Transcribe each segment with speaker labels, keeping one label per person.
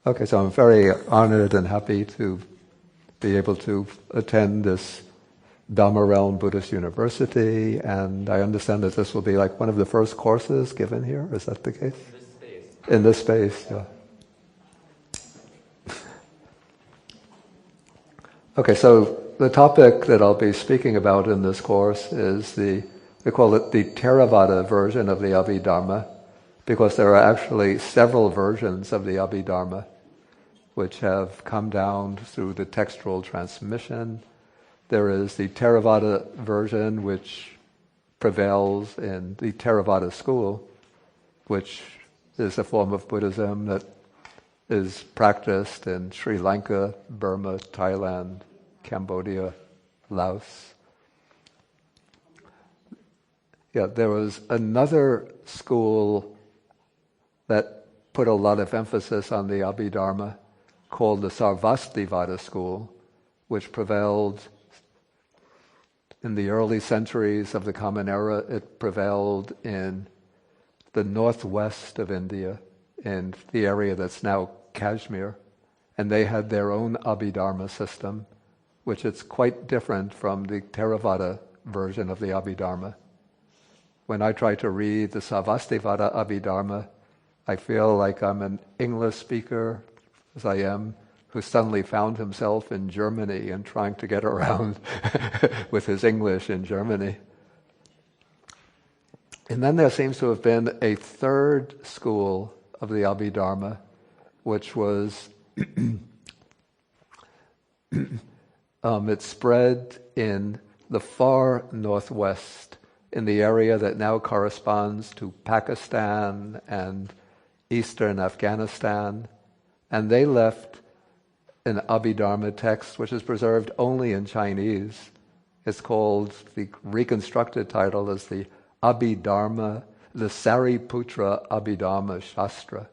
Speaker 1: Okay, so I'm very honored and happy to be able to attend this Dhamma Realm Buddhist University, and I understand that this will be like one of the first courses given here. Is that the case?
Speaker 2: In this space.
Speaker 1: In this space, yeah. Okay, so the topic that I'll be speaking about in this course is we call it the Theravada version of the Abhidhamma, because there are actually several versions of the Abhidhamma which have come down through the textual transmission. There is the Theravada version, which prevails in the Theravada school, which is a form of Buddhism that is practiced in Sri Lanka, Burma, Thailand, Cambodia, Laos. Yeah, there was another school that put a lot of emphasis on the Abhidhamma, called the Sarvastivada school, which prevailed in the early centuries of the Common Era. It prevailed in the northwest of India, in the area that's now Kashmir, and they had their own Abhidhamma system, which is quite different from the Theravada version of the Abhidhamma. When I try to read the Sarvastivada Abhidhamma, I feel like I'm an English speaker, as I am, who suddenly found himself in Germany and trying to get around with his English in Germany. And then there seems to have been a third school of the Abhidhamma, which was, it spread in the far northwest, in the area that now corresponds to Pakistan and eastern Afghanistan. And they left an Abhidhamma text which is preserved only in Chinese. It's called, the reconstructed title is the Abhidhamma, the Sariputra Abhidhamma Shastra.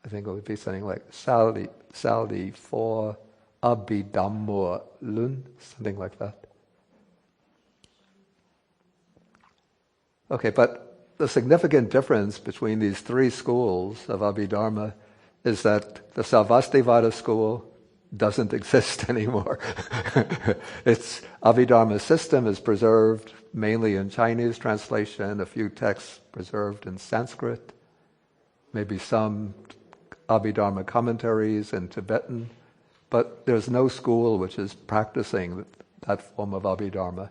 Speaker 1: I think it would be something like Sali for Abhidhamma Lun, something like that. Okay, but the significant difference between these three schools of Abhidhamma is that the Sarvastivada school doesn't exist anymore. Its Abhidhamma system is preserved mainly in Chinese translation, a few texts preserved in Sanskrit, maybe some Abhidhamma commentaries in Tibetan, but there's no school which is practicing that form of Abhidhamma.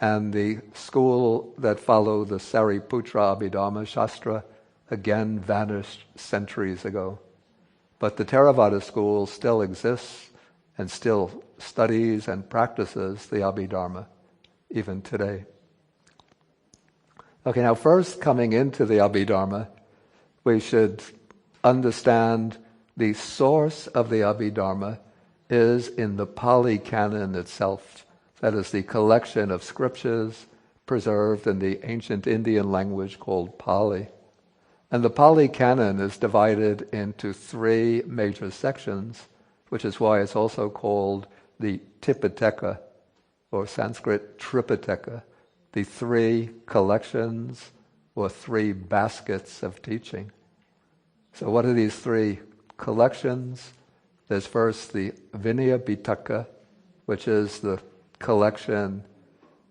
Speaker 1: And the school that followed the Sariputra Abhidhamma Shastra again vanished centuries ago. But the Theravada school still exists and still studies and practices the Abhidhamma, even today. Okay, now first coming into the Abhidhamma, we should understand the source of the Abhidhamma is in the Pali Canon itself. That is the collection of scriptures preserved in the ancient Indian language called Pali. And the Pali Canon is divided into three major sections, which is why it's also called the Tipitaka, or Sanskrit Tripitaka, the three collections or three baskets of teaching. So what are these three collections? There's first the Vinaya Pitaka, which is the collection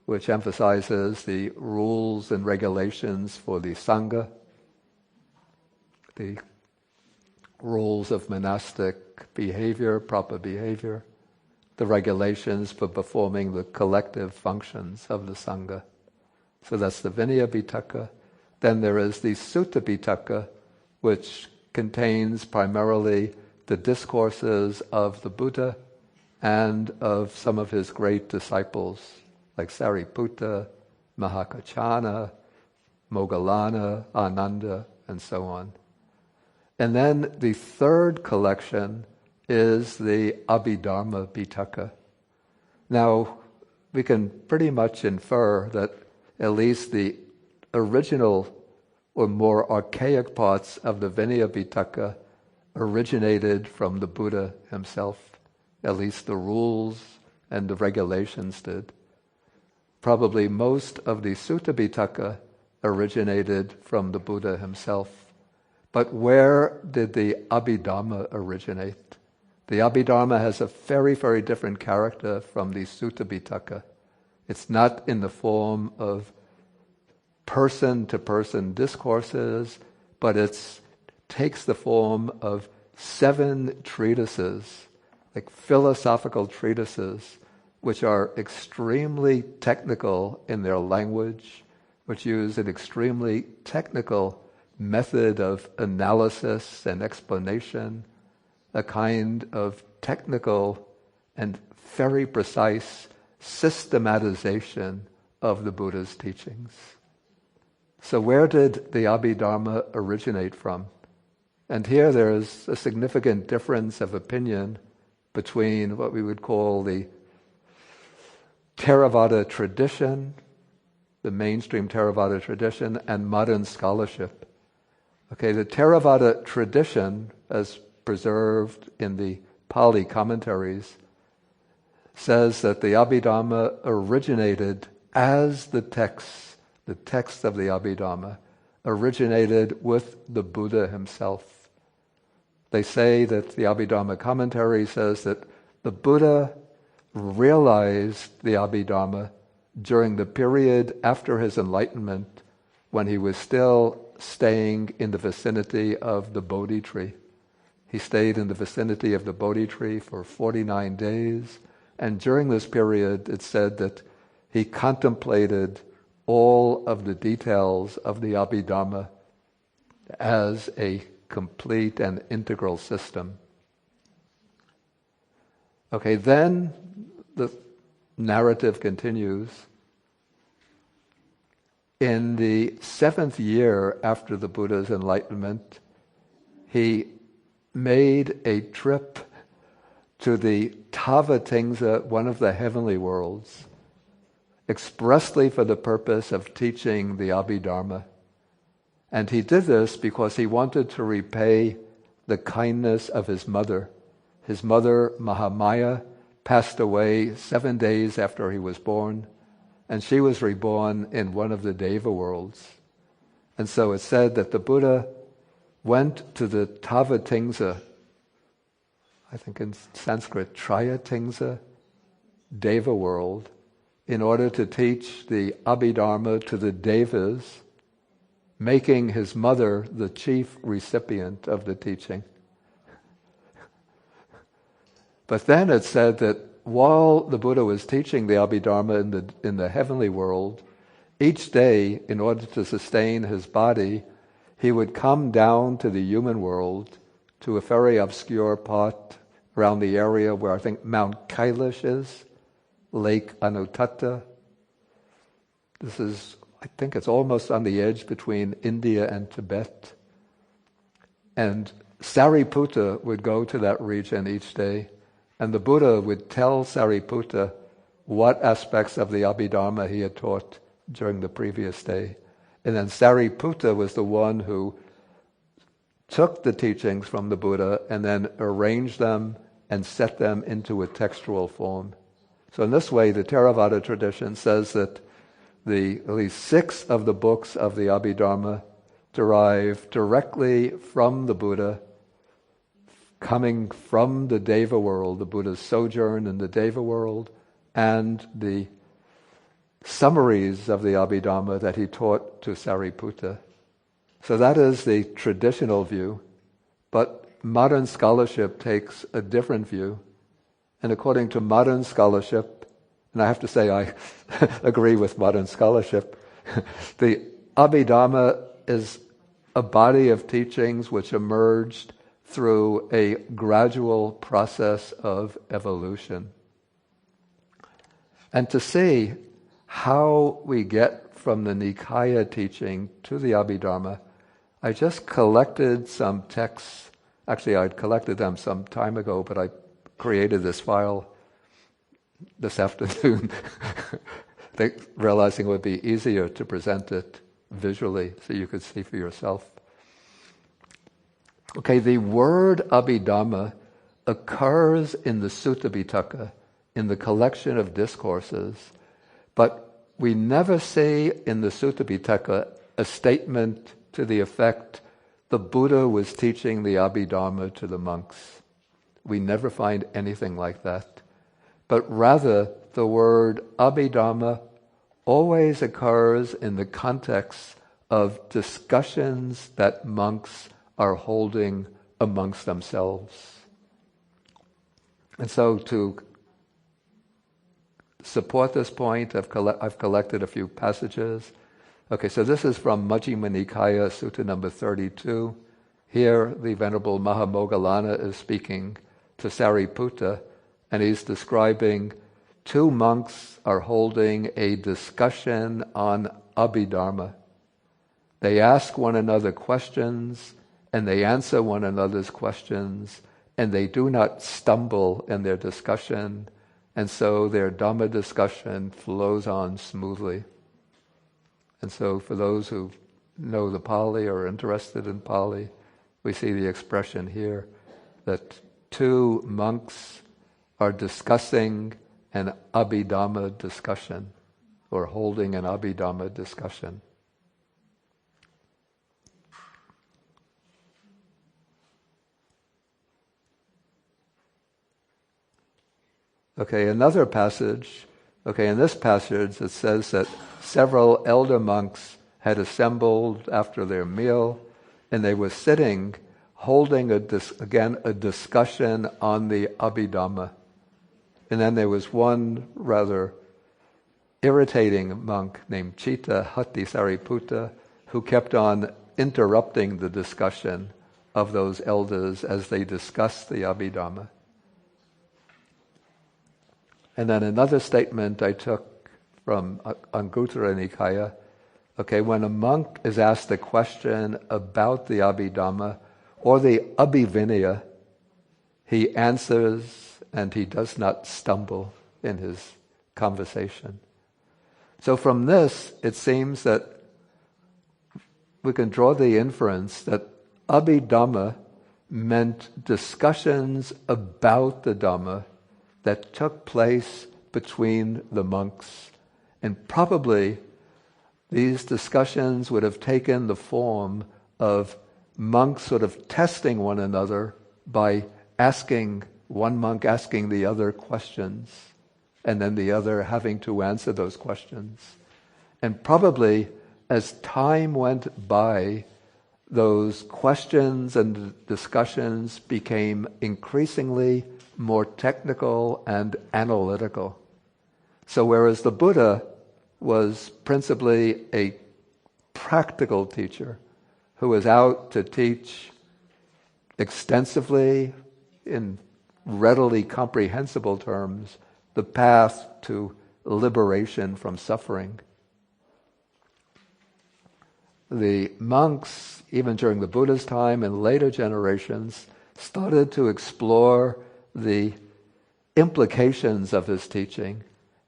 Speaker 1: which emphasizes the rules and regulations for the Sangha, the rules of monastic behavior, proper behavior, the regulations for performing the collective functions of the Sangha. So that's the Vinaya Pitaka. Then there is the Sutta Pitaka, which contains primarily the discourses of the Buddha and of some of his great disciples, like Sariputta, Mahakachana, Moggallana, Ananda, and so on. And then the third collection is the Abhidhamma Pitaka. Now, we can pretty much infer that at least the original or more archaic parts of the Vinaya Pitaka originated from the Buddha himself. At least the rules and the regulations did. Probably most of the Sutta Pitaka originated from the Buddha himself. But where did the Abhidhamma originate? The Abhidhamma has a very, very different character from the Sutta Pitaka. It's not in the form of person-to-person discourses, but it takes the form of 7 treatises, like philosophical treatises, which are extremely technical in their language, which use an extremely technical method of analysis and explanation, a kind of technical and very precise systematization of the Buddha's teachings. So where did the Abhidhamma originate from? And here there is a significant difference of opinion between what we would call the Theravada tradition, the mainstream Theravada tradition, and modern scholarship. Okay, the Theravada tradition, as preserved in the Pali commentaries, says that the Abhidhamma originated as the text of the Abhidhamma originated with the Buddha himself. They say that the Abhidhamma commentary says that the Buddha realized the Abhidhamma during the period after his enlightenment, when he was still staying in the vicinity of the Bodhi tree. He stayed in the vicinity of the Bodhi tree for 49 days, and during this period it said that he contemplated all of the details of the Abhidhamma as a complete and integral system. Okay, then the narrative continues. In the 7th year after the Buddha's enlightenment, he made a trip to the Tavatingsa, one of the heavenly worlds, expressly for the purpose of teaching the Abhidhamma. And he did this because he wanted to repay the kindness of his mother. His mother, Mahamaya, passed away 7 days after he was born, and she was reborn in one of the Deva worlds. And so it's said that the Buddha went to the Tavatingsa, I think in Sanskrit, Triyatingsa, Deva world, in order to teach the Abhidhamma to the Devas, making his mother the chief recipient of the teaching. But then it said that while the Buddha was teaching the Abhidhamma in the heavenly world, each day, in order to sustain his body, he would come down to the human world, to a very obscure part around the area where I think Mount Kailash is, Lake Anuttata. This is, I think it's almost on the edge between India and Tibet. And Sariputta would go to that region each day, and the Buddha would tell Sariputta what aspects of the Abhidhamma he had taught during the previous day. And then Sariputta was the one who took the teachings from the Buddha and then arranged them and set them into a textual form. So in this way, the Theravada tradition says that at least 6 of the books of the Abhidhamma derive directly from the Buddha, coming from the Deva world, the Buddha's sojourn in the Deva world, and the summaries of the Abhidhamma that he taught to Sariputta. So that is the traditional view, but modern scholarship takes a different view. And according to modern scholarship, and I have to say I agree with modern scholarship, the Abhidhamma is a body of teachings which emerged through a gradual process of evolution. And to see how we get from the Nikaya teaching to the Abhidhamma, I just collected some texts. Actually, I'd collected them some time ago, but I created this file this afternoon, realizing it would be easier to present it visually so you could see for yourself. Okay, the word Abhidhamma occurs in the Sutta Pitaka, in the collection of discourses, but we never see in the Sutta Pitaka a statement to the effect the Buddha was teaching the Abhidhamma to the monks. We never find anything like that. But rather, the word Abhidhamma always occurs in the context of discussions that monks are holding amongst themselves. And so to support this point, I've collected a few passages. Okay, so this is from Majjhima Nikaya, Sutta number 32. Here, the Venerable Mahamoggallana is speaking to Sariputta, and he's describing two monks are holding a discussion on Abhidhamma. They ask one another questions, and they answer one another's questions, and they do not stumble in their discussion, and so their Dhamma discussion flows on smoothly. And so for those who know the Pali or are interested in Pali, we see the expression here that two monks are discussing an Abhidhamma discussion, or holding an Abhidhamma discussion. Okay, another passage. Okay, in this passage it says that several elder monks had assembled after their meal, and they were sitting, holding a discussion on the Abhidhamma. And then there was one rather irritating monk named Citta Hatti Sariputta who kept on interrupting the discussion of those elders as they discussed the Abhidhamma. And then another statement I took from Anguttara Nikaya. Okay, when a monk is asked a question about the Abhidhamma or the Abhivinaya, he answers and he does not stumble in his conversation. So from this, it seems that we can draw the inference that Abhidhamma meant discussions about the Dhamma that took place between the monks. And probably these discussions would have taken the form of monks sort of testing one another by asking, one monk asking the other questions, and then the other having to answer those questions. And probably as time went by, those questions and discussions became increasingly more technical and analytical. So whereas the Buddha was principally a practical teacher who was out to teach extensively in readily comprehensible terms the path to liberation from suffering, the monks, even during the Buddha's time and later generations, started to explore the implications of his teaching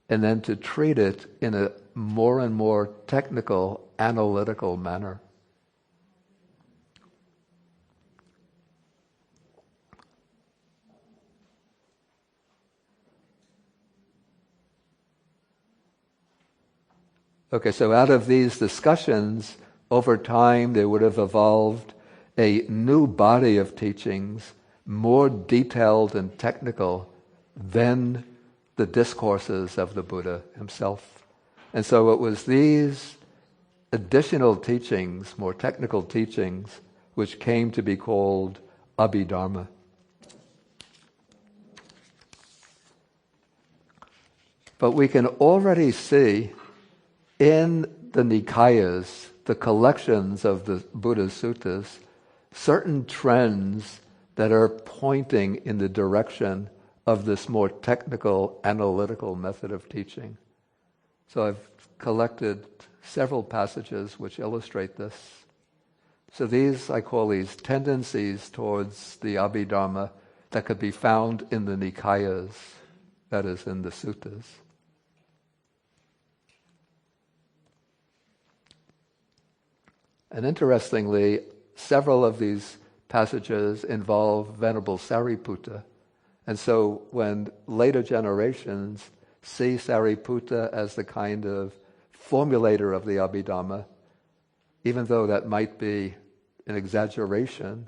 Speaker 1: and then to treat it in a more and more technical, analytical manner. Okay, so out of these discussions, over time there would have evolved a new body of teachings, more detailed and technical than the discourses of the Buddha himself. And so it was these additional teachings, more technical teachings, which came to be called Abhidhamma. But we can already see in the Nikayas, the collections of the Buddha's suttas, certain trends that are pointing in the direction of this more technical, analytical method of teaching. So I've collected several passages which illustrate this. So these, I call these tendencies towards the Abhidhamma that could be found in the Nikayas, that is, in the suttas. And interestingly, several of these passages involve Venerable Sariputta. And so when later generations see Sariputta as the kind of formulator of the Abhidhamma, even though that might be an exaggeration,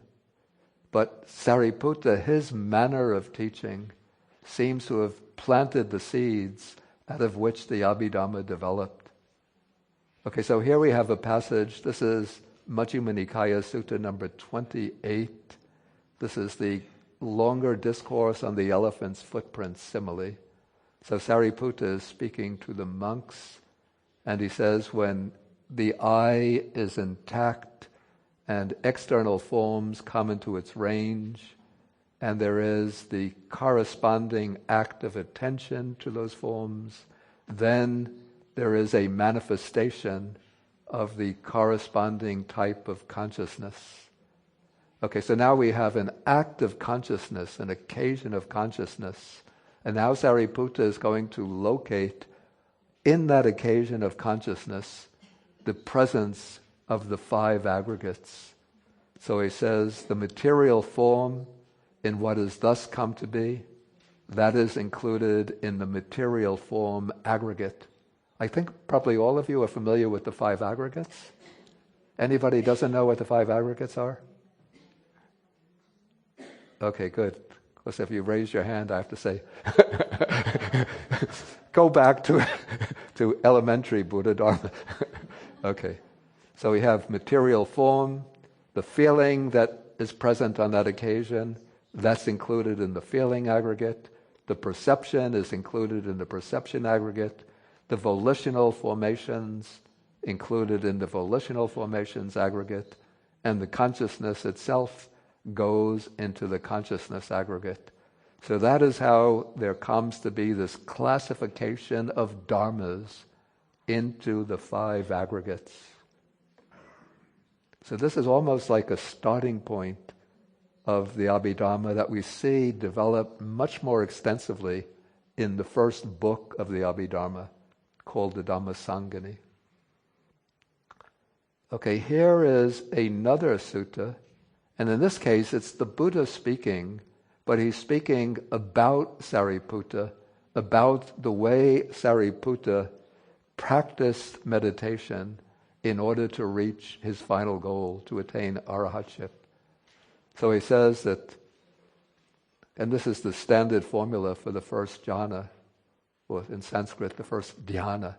Speaker 1: but Sariputta, his manner of teaching, seems to have planted the seeds out of which the Abhidhamma developed. Okay, so here we have a passage. This is Majjhima Nikaya Sutta number 28. This is the longer discourse on the elephant's footprint simile. So Sariputta is speaking to the monks, and he says, when the eye is intact and external forms come into its range, and there is the corresponding act of attention to those forms, then there is a manifestation of the corresponding type of consciousness. Okay, so now we have an act of consciousness, an occasion of consciousness, and now Sariputta is going to locate in that occasion of consciousness the presence of the five aggregates. So he says, the material form in what has thus come to be, that is included in the material form aggregate. I think probably all of you are familiar with the five aggregates. Anybody doesn't know what the five aggregates are? Okay, good. Because if you raise your hand, I have to say, go back to elementary Buddha Dharma. Okay, so we have material form, the feeling that is present on that occasion, that's included in the feeling aggregate. The perception is included in the perception aggregate. The volitional formations included in the volitional formations aggregate. And the consciousness itself goes into the consciousness aggregate. So that is how there comes to be this classification of dharmas into the five aggregates. So this is almost like a starting point of the Abhidhamma that we see developed much more extensively in the first book of the Abhidhamma, called the Dhammasangani. Okay, here is another sutta, and in this case it's the Buddha speaking, but he's speaking about Sariputta, about the way Sariputta practiced meditation in order to reach his final goal, to attain arahatship. So he says that, and this is the standard formula for the first jhana, or in Sanskrit, the first dhyana.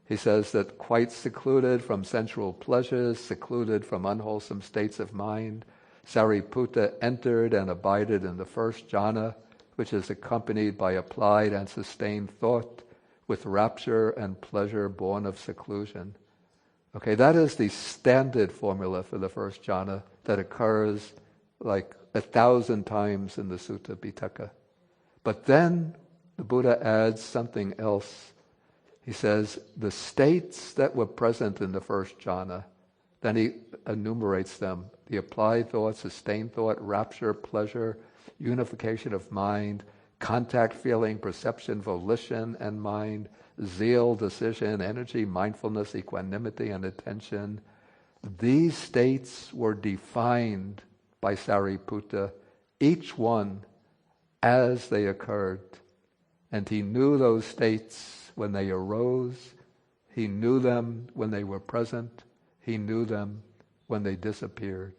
Speaker 1: He says that quite secluded from sensual pleasures, secluded from unwholesome states of mind, Sariputta entered and abided in the first jhana, which is accompanied by applied and sustained thought, with rapture and pleasure born of seclusion. Okay, that is the standard formula for the first jhana that occurs like 1,000 times in the Sutta Pitaka. But then the Buddha adds something else. He says, the states that were present in the first jhana, then he enumerates them. The applied thought, sustained thought, rapture, pleasure, unification of mind, contact, feeling, perception, volition, and mind, zeal, decision, energy, mindfulness, equanimity, and attention. These states were defined by Sariputta, each one as they occurred. And he knew those states when they arose. He knew them when they were present. He knew them when they disappeared.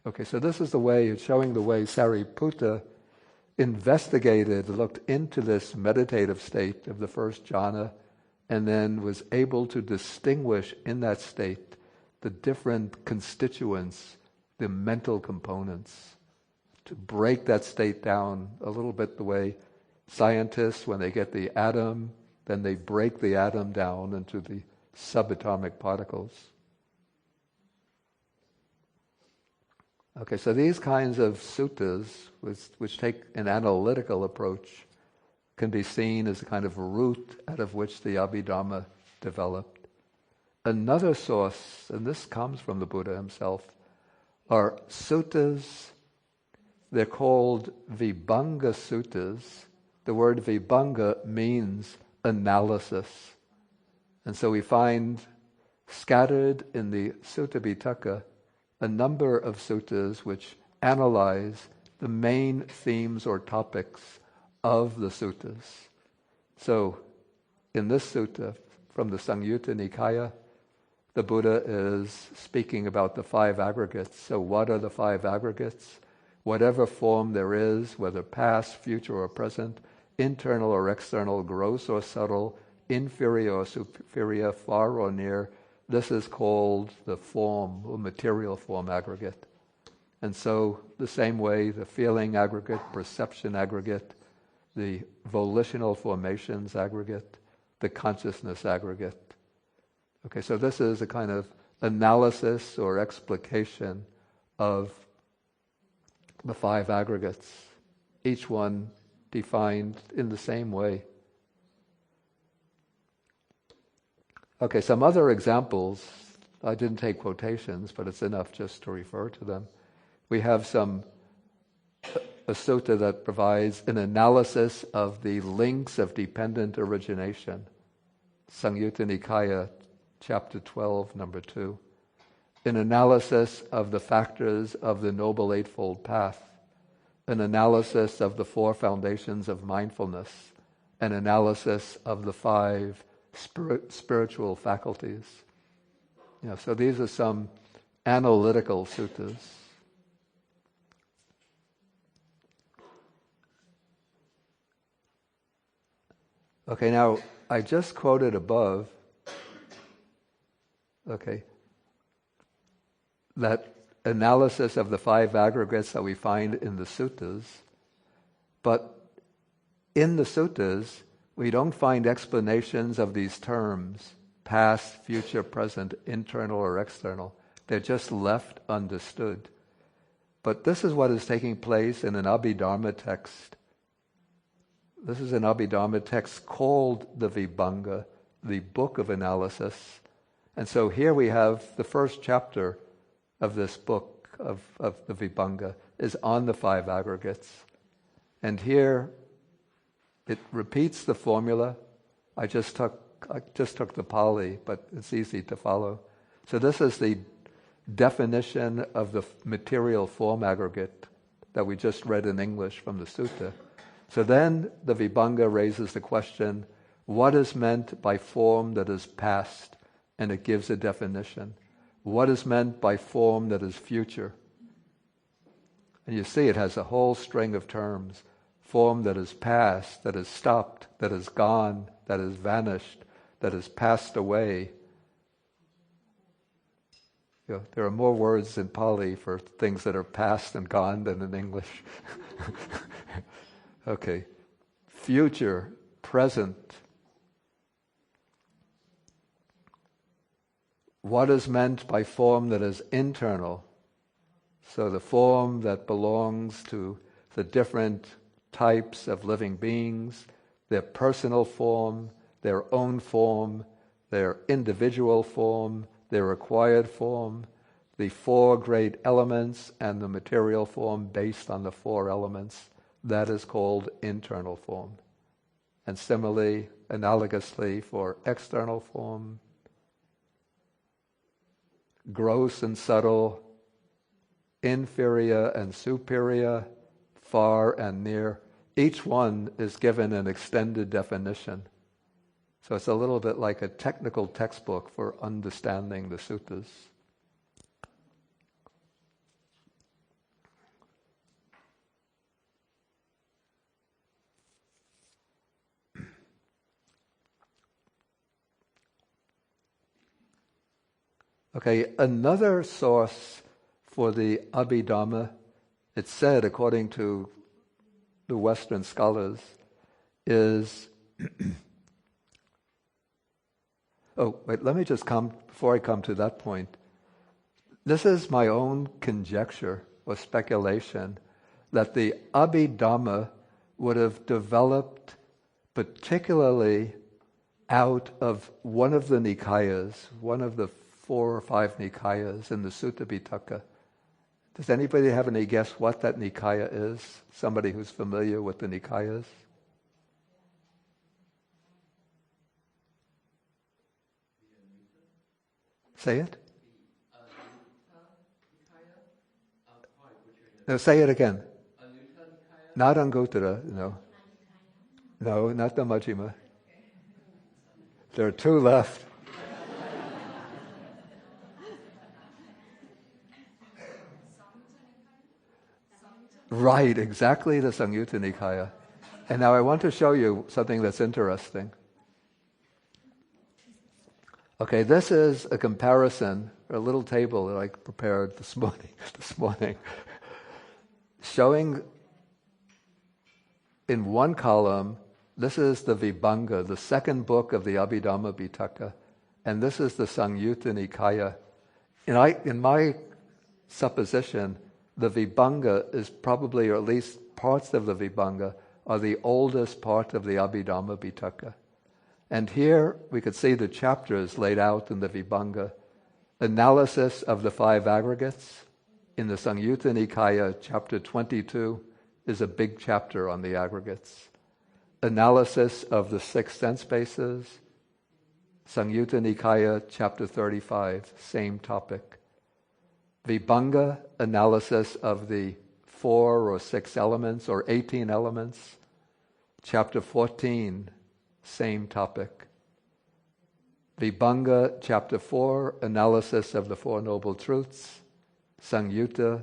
Speaker 1: Okay, so this is the way, it's showing the way Sariputta investigated, looked into this meditative state of the first jhana, and then was able to distinguish in that state the different constituents, the mental components, to break that state down a little bit the way scientists, when they get the atom, then they break the atom down into the subatomic particles. Okay, so these kinds of suttas, which take an analytical approach, can be seen as a kind of root out of which the Abhidhamma developed. Another source, and this comes from the Buddha himself, are suttas. They're called Vibhanga suttas. The word Vibhanga means analysis. And so we find scattered in the Sutta Pitaka a number of suttas which analyze the main themes or topics of the suttas. So in this sutta from the Samyutta Nikaya, the Buddha is speaking about the five aggregates. So what are the five aggregates? Whatever form there is, whether past, future, or present, internal or external, gross or subtle, inferior or superior, far or near, this is called the form, or material form aggregate. And so the same way, the feeling aggregate, perception aggregate, the volitional formations aggregate, the consciousness aggregate. Okay, so this is a kind of analysis or explication of the five aggregates, each one defined in the same way. Okay, some other examples. I didn't take quotations, but it's enough just to refer to them. We have a sutta that provides an analysis of the links of dependent origination. Samyutta Nikaya, chapter 12, number 2. An analysis of the factors of the Noble Eightfold Path. An analysis of the four foundations of mindfulness. An analysis of the five spiritual faculties. So these are some analytical suttas. Okay, now I just quoted above, that analysis of the five aggregates that we find in the suttas, but in the suttas, we don't find explanations of these terms, past, future, present, internal or external. They're just left understood. But this is what is taking place in an Abhidhamma text. This is an Abhidhamma text called the Vibhanga, the book of analysis. And so here we have the first chapter of this book of the Vibhanga is on the five aggregates. And here it repeats the formula. I just took the Pali, but it's easy to follow. So this is the definition of the material form aggregate that we just read in English from the sutta. So then the Vibhanga raises the question, what is meant by form that is past? And it gives a definition. What is meant by form that is future? And you see it has a whole string of terms. Form that is past, that is stopped, that is gone, that is vanished, that is passed away. There are more words in Pali for things that are past and gone than in English. Okay. Future, present. What is meant by form that is internal? So the form that belongs to the different types of living beings, their personal form, their own form, their individual form, their acquired form, the four great elements and the material form based on the four elements. That is called internal form. And similarly, analogously for external form, gross and subtle, inferior and superior, far and near. Each one is given an extended definition. So it's a little bit like a technical textbook for understanding the suttas. Okay, another source for the Abhidhamma, it's said, according to the Western scholars, is... let me just before I come to that point. This is my own conjecture or speculation that the Abhidhamma would have developed particularly out of one of the Nikayas, one of the 4 or 5 Nikayas in the Sutta Pitaka. Does anybody have any guess what that Nikaya is? Somebody who's familiar with the Nikayas? Say it. No, say it again. Not Anguttara, no. No, not the Majjhima. There are 2 left. Right, exactly the Samyutta Nikaya. And now I want to show you something that's interesting. Okay, this is a comparison, a little table that I prepared this morning, showing in one column, this is the Vibhanga, the second book of the Abhidhamma Pitaka, and this is the Samyutta Nikaya. In my supposition, the Vibhanga is probably, or at least parts of the Vibhanga, are the oldest part of the Abhidhamma Pitaka. And here we could see the chapters laid out in the Vibhanga. Analysis of the five aggregates. In the Samyutta Nikaya, chapter 22 is a big chapter on the aggregates. Analysis of the six sense bases. Samyutta Nikaya, chapter 35, same topic. Vibhanga, analysis of the 4 or 6 elements or 18 elements. Chapter 14, same topic. Vibhanga, chapter 4, analysis of the Four Noble Truths. Samyutta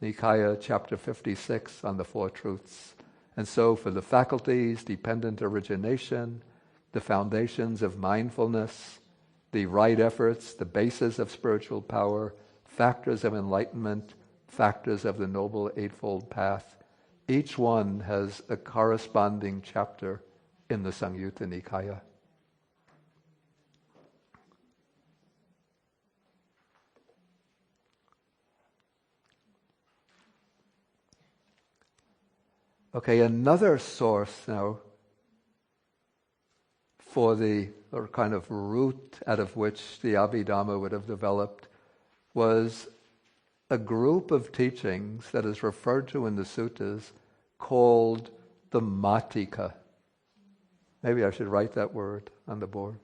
Speaker 1: Nikaya, chapter 56, on the Four Truths. And so for the faculties, dependent origination, the foundations of mindfulness, the right efforts, the basis of spiritual power, factors of enlightenment, factors of the Noble Eightfold Path, each one has a corresponding chapter in the Samyutta Nikaya. Okay, another source now for the or kind of root out of which the Abhidhamma would have developed was a group of teachings that is referred to in the suttas called the Matika. Maybe I should write that word on the board.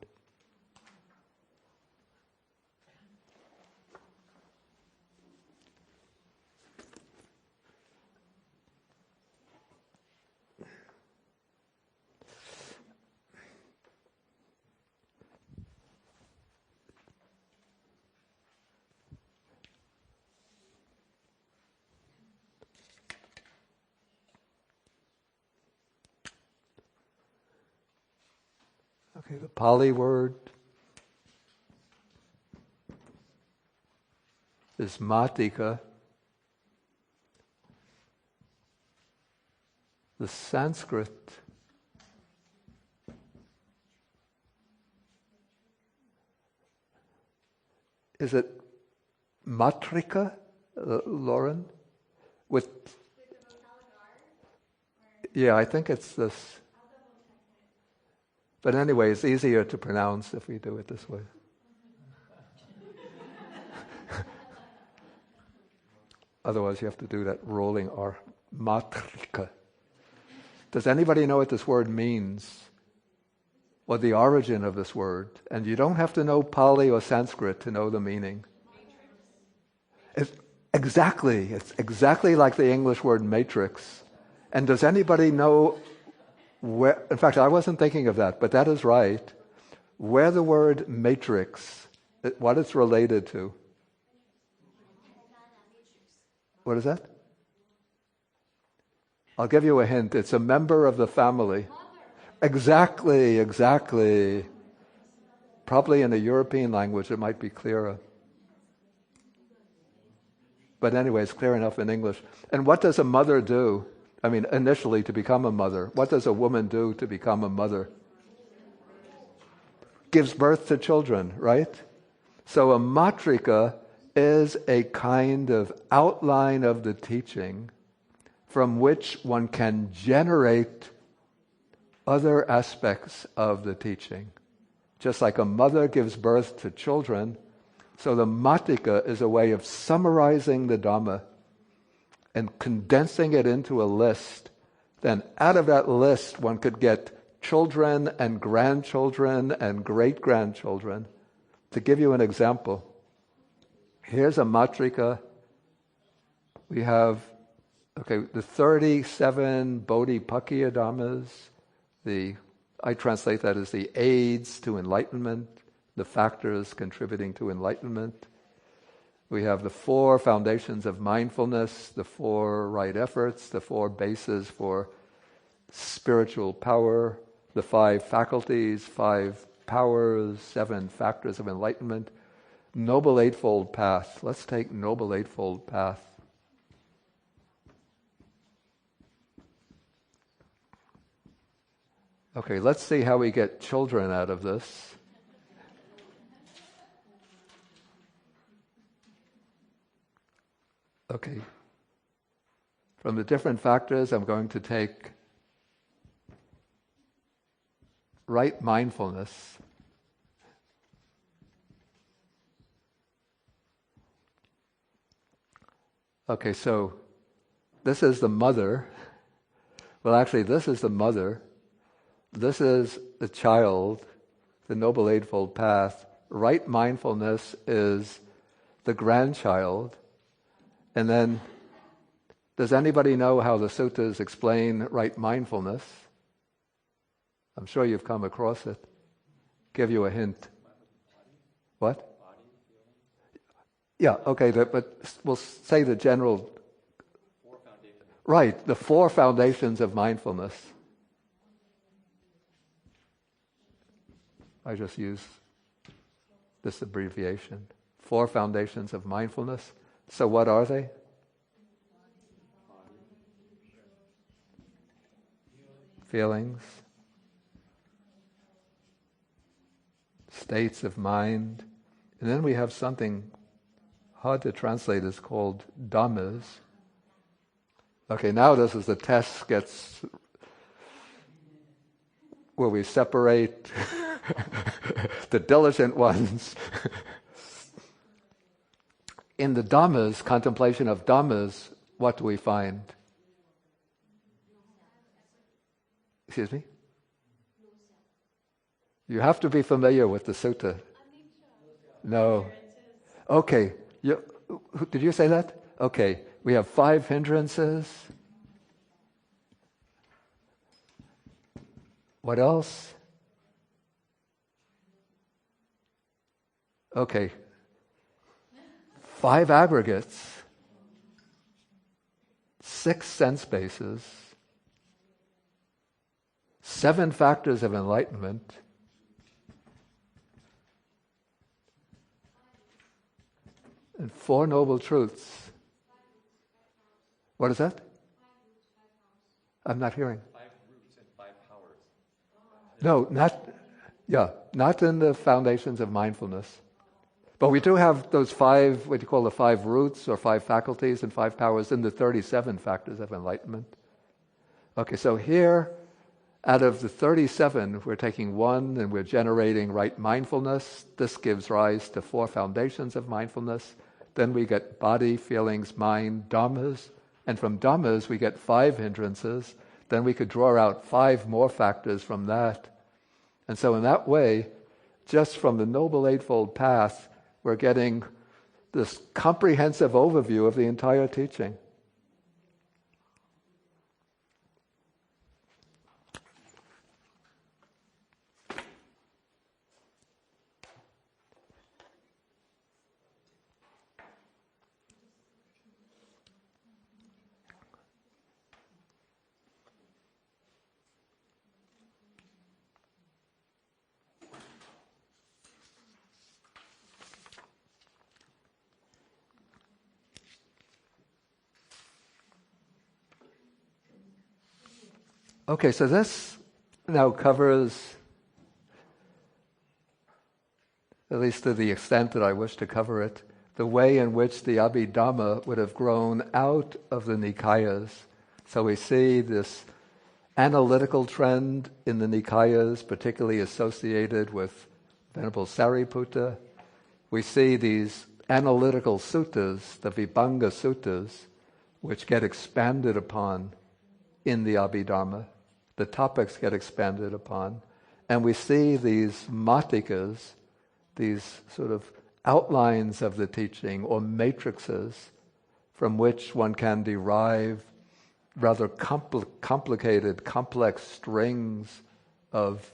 Speaker 1: Okay, the Pali word is matika. The Sanskrit is it matrika, Lauren? Yeah, I think it's this. But anyway, it's easier to pronounce if we do it this way. Otherwise, you have to do that rolling R. Matrika. Does anybody know what this word means? Or the origin of this word? And you don't have to know Pali or Sanskrit to know the meaning. It's exactly like the English word matrix. And does anybody know where, in fact, I wasn't thinking of that, but that is right, where the word matrix, what it's related to? What is that? I'll give you a hint. It's a member of the family. Exactly. Probably in a European language it might be clearer. But anyway, it's clear enough in English. And what does a mother do? I mean, initially to become a mother. What does a woman do to become a mother? Gives birth to children, right? So a matrika is a kind of outline of the teaching from which one can generate other aspects of the teaching. Just like a mother gives birth to children, so the matika is a way of summarizing the Dhamma and condensing it into a list. Then out of that list one could get children and grandchildren and great-grandchildren. To give you an example, here's a matrika. We have the 37 Bodhipakkhya Dhammas. I translate that as the aids to enlightenment, the factors contributing to enlightenment. We have the 4 foundations of mindfulness, the 4 right efforts, the 4 bases for spiritual power, the 5 faculties, 5 powers, 7 factors of enlightenment. Noble Eightfold Path. Let's take Noble Eightfold Path. Okay, let's see how we get children out of this. Okay. From the different factors, I'm going to take right mindfulness. Okay, so this is the mother. Well, actually, this is the mother. This is the child, the Noble Eightfold Path. Right mindfulness is the grandchild. And then, does anybody know how the suttas explain right mindfulness? I'm sure you've come across it. Give you a hint. What? Yeah, okay, but we'll say the general... Right, the 4 foundations of mindfulness. I just use this abbreviation. 4 foundations of mindfulness. So what are they? Feelings, states of mind, and then we have something hard to translate. It's called dhammas. Okay, now this is the test gets where we separate the diligent ones. In the dhammas, contemplation of dhammas, what do we find? Excuse me? You have to be familiar with the sutta. No. Okay. Did you say that? Okay. We have 5 hindrances. What else? Okay. 5 aggregates. 6 sense bases. 7 factors of enlightenment. And 4 noble truths. What is that? I'm not hearing.
Speaker 2: 5 roots and 5 powers.
Speaker 1: No, not in the foundations of mindfulness. But we do have those 5, what you call the 5 roots or 5 faculties and 5 powers in the 37 factors of enlightenment. Okay, so here, out of the 37, we're taking 1 and we're generating right mindfulness. This gives rise to 4 foundations of mindfulness. Then we get body, feelings, mind, dhammas. And from dhammas, we get 5 hindrances. Then we could draw out 5 more factors from that. And so in that way, just from the Noble Eightfold Path, we're getting this comprehensive overview of the entire teaching. Okay, so this now covers, at least to the extent that I wish to cover it, the way in which the Abhidhamma would have grown out of the Nikayas. So we see this analytical trend in the Nikayas, particularly associated with Venerable Sariputta. We see these analytical suttas, the Vibhanga suttas, which get expanded upon in the Abhidhamma. The topics get expanded upon. And we see these matikas, these sort of outlines of the teaching or matrices from which one can derive rather complicated, complex strings of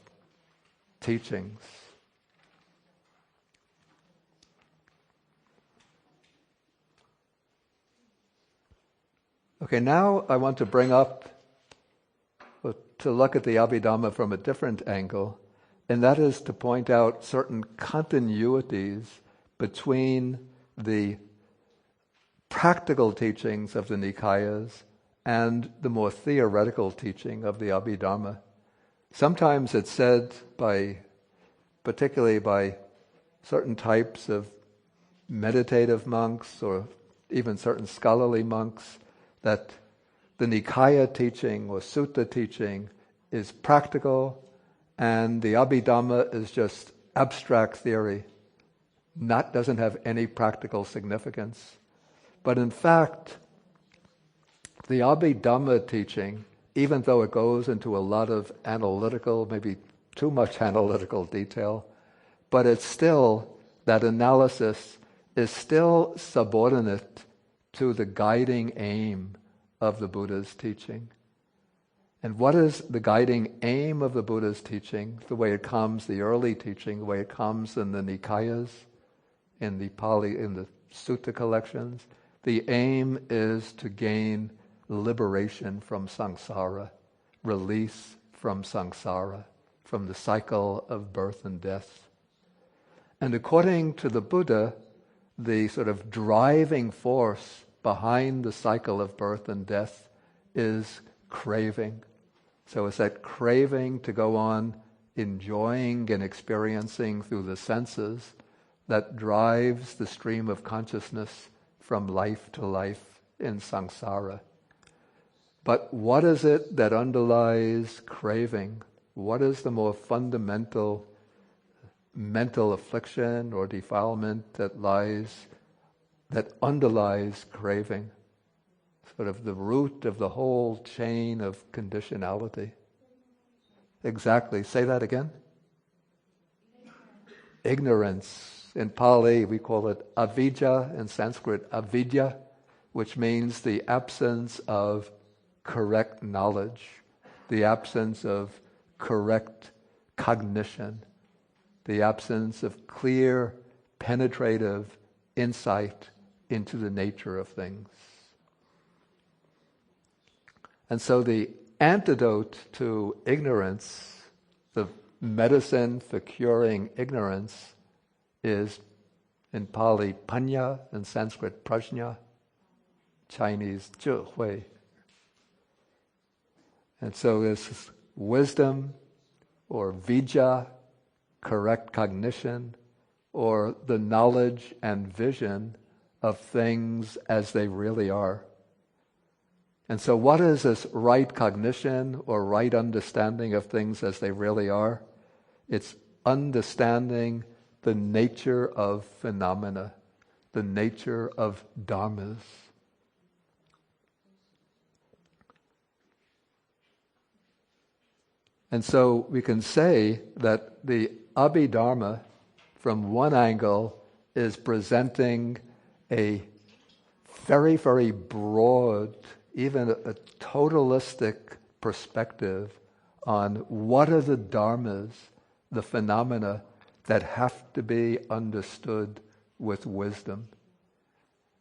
Speaker 1: teachings. Okay, now I want to bring up, to look at the Abhidhamma from a different angle, and that is to point out certain continuities between the practical teachings of the Nikayas and the more theoretical teaching of the Abhidhamma. Sometimes it's said particularly by certain types of meditative monks or even certain scholarly monks, that the Nikaya teaching or Sutta teaching is practical and the Abhidhamma is just abstract theory, doesn't have any practical significance. But in fact, the Abhidhamma teaching, even though it goes into a lot of analytical, maybe too much analytical detail, but it's still, that analysis is still subordinate to the guiding aim of the Buddha's teaching. And what is the guiding aim of the Buddha's teaching, the way it comes, the early teaching, the way it comes in the Nikayas, in the Pali, in the Sutta collections? The aim is to gain liberation from samsara, release from samsara, from the cycle of birth and death. And according to the Buddha, the sort of driving force behind the cycle of birth and death is craving. So it's that craving to go on enjoying and experiencing through the senses that drives the stream of consciousness from life to life in samsara. But what is it that underlies craving? What is the more fundamental mental affliction or defilement that underlies craving? Sort of the root of the whole chain of conditionality. Exactly. Say that again. Ignorance. In Pali, we call it avidya, in Sanskrit, avidya, which means the absence of correct knowledge, the absence of correct cognition, the absence of clear, penetrative insight into the nature of things. And so the antidote to ignorance, the medicine for curing ignorance, is in Pali panya, in Sanskrit prajna, Chinese 智慧. And so this wisdom or vijja, correct cognition, or the knowledge and vision of things as they really are. And so what is this right cognition or right understanding of things as they really are? It's understanding the nature of phenomena, the nature of dharmas. And so we can say that the Abhidhamma, from one angle, is presenting a very, very broad, even a totalistic perspective on what are the dharmas, the phenomena that have to be understood with wisdom.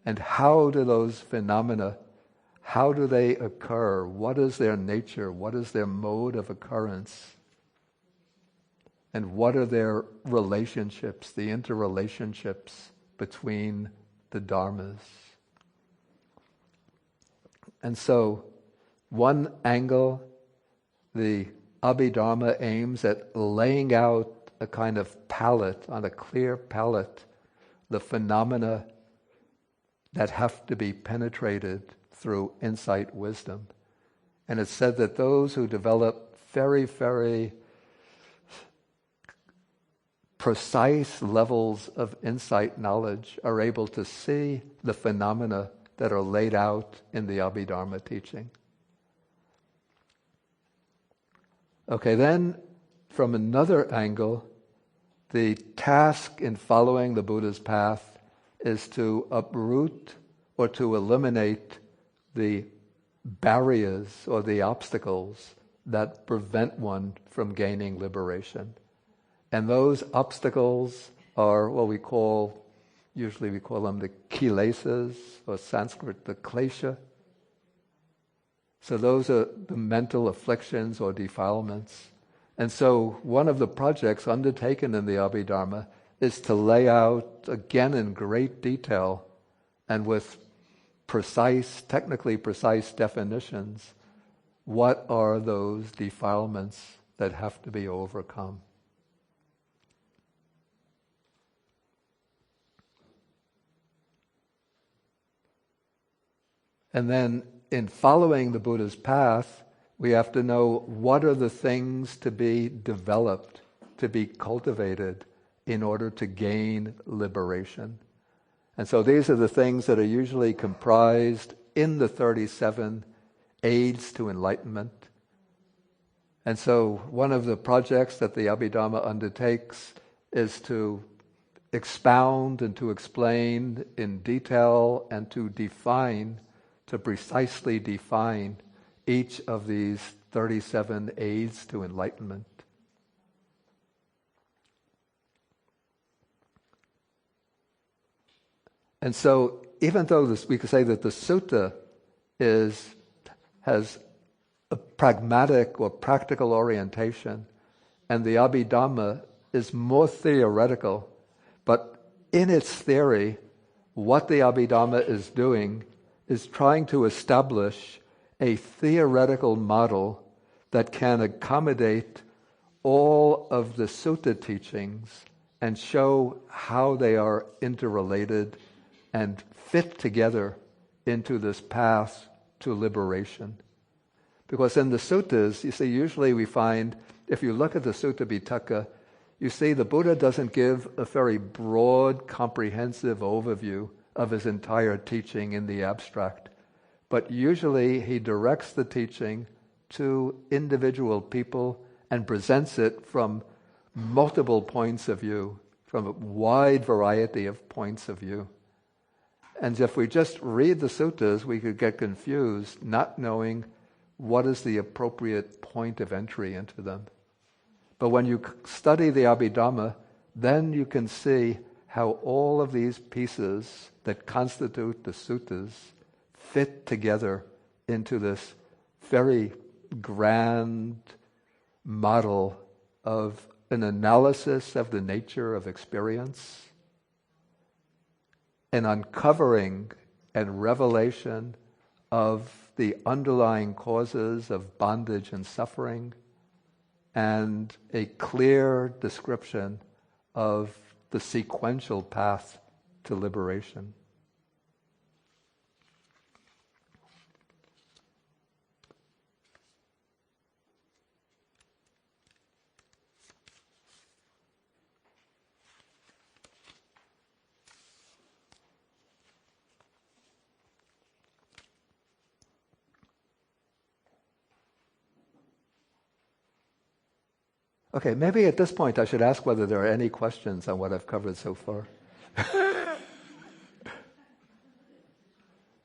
Speaker 1: And how do those phenomena, how do they occur? What is their nature? What is their mode of occurrence? And what are their relationships, the interrelationships between the dharmas? And so, one angle, the Abhidhamma aims at laying out a kind of palette, on a clear palette, the phenomena that have to be penetrated through insight wisdom. And it's said that those who develop very, very precise levels of insight knowledge are able to see the phenomena that are laid out in the Abhidhamma teaching. Okay, then from another angle, the task in following the Buddha's path is to uproot or to eliminate the barriers or the obstacles that prevent one from gaining liberation. And those obstacles are what usually we call them the kilesas, or Sanskrit, the klesha. So those are the mental afflictions or defilements. And so one of the projects undertaken in the Abhidhamma is to lay out, again in great detail and with precise, technically precise definitions, what are those defilements that have to be overcome. And then in following the Buddha's path, we have to know what are the things to be developed, to be cultivated in order to gain liberation. And so these are the things that are usually comprised in the 37 aids to enlightenment. And so one of the projects that the Abhidhamma undertakes is to expound and to explain in detail and to define, to precisely define each of these 37 aids to enlightenment. And so even though we could say that the sutta has a pragmatic or practical orientation, and the Abhidhamma is more theoretical, but in its theory, what the Abhidhamma is doing is trying to establish a theoretical model that can accommodate all of the sutta teachings and show how they are interrelated and fit together into this path to liberation. Because in the suttas, you see, usually we find, if you look at the Sutta Pitaka, you see the Buddha doesn't give a very broad, comprehensive overview of his entire teaching in the abstract. But usually he directs the teaching to individual people and presents it from multiple points of view, from a wide variety of points of view. And if we just read the suttas, we could get confused, not knowing what is the appropriate point of entry into them. But when you study the Abhidhamma, then you can see how all of these pieces that constitute the suttas fit together into this very grand model of an analysis of the nature of experience, an uncovering and revelation of the underlying causes of bondage and suffering, and a clear description of the sequential path to liberation. Okay, maybe at this point I should ask whether there are any questions on what I've covered so far.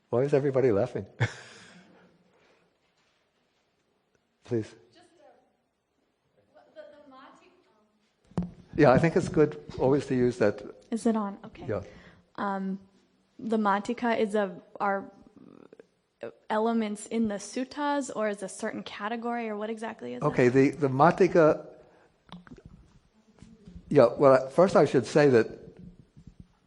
Speaker 1: Why is everybody laughing? Please.
Speaker 3: Just the Mati.
Speaker 1: Yeah, I think it's good always to use that.
Speaker 3: Is it on? Okay.
Speaker 1: Yeah.
Speaker 3: The Matika are elements in the suttas, or is a certain category, or what exactly is it?
Speaker 1: Okay, the Matika. Yeah, well, first I should say that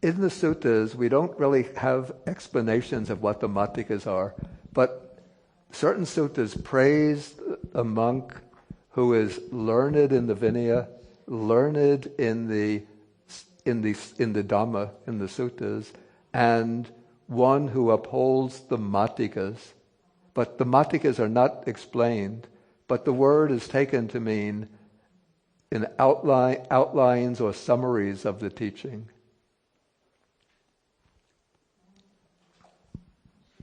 Speaker 1: in the suttas, we don't really have explanations of what the Matikas are, but certain suttas praise a monk who is learned in the Vinaya, learned in the Dhamma, in the suttas, and one who upholds the Matikas. But the Matikas are not explained, but the word is taken to mean in outlines or summaries of the teaching.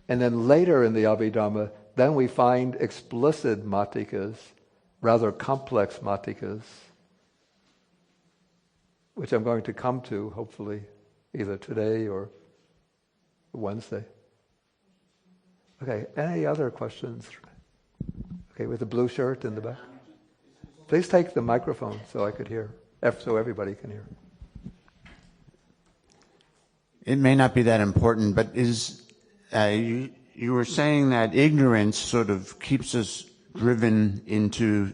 Speaker 1: And then later in the Abhidhamma, then we find explicit matikas, rather complex matikas, which I'm going to come to, hopefully, either today or Wednesday. Okay, any other questions? Okay, with the blue shirt in the back. Please take the microphone so I could hear, so everybody can hear.
Speaker 4: It may not be that important, but is You were saying that ignorance sort of keeps us driven into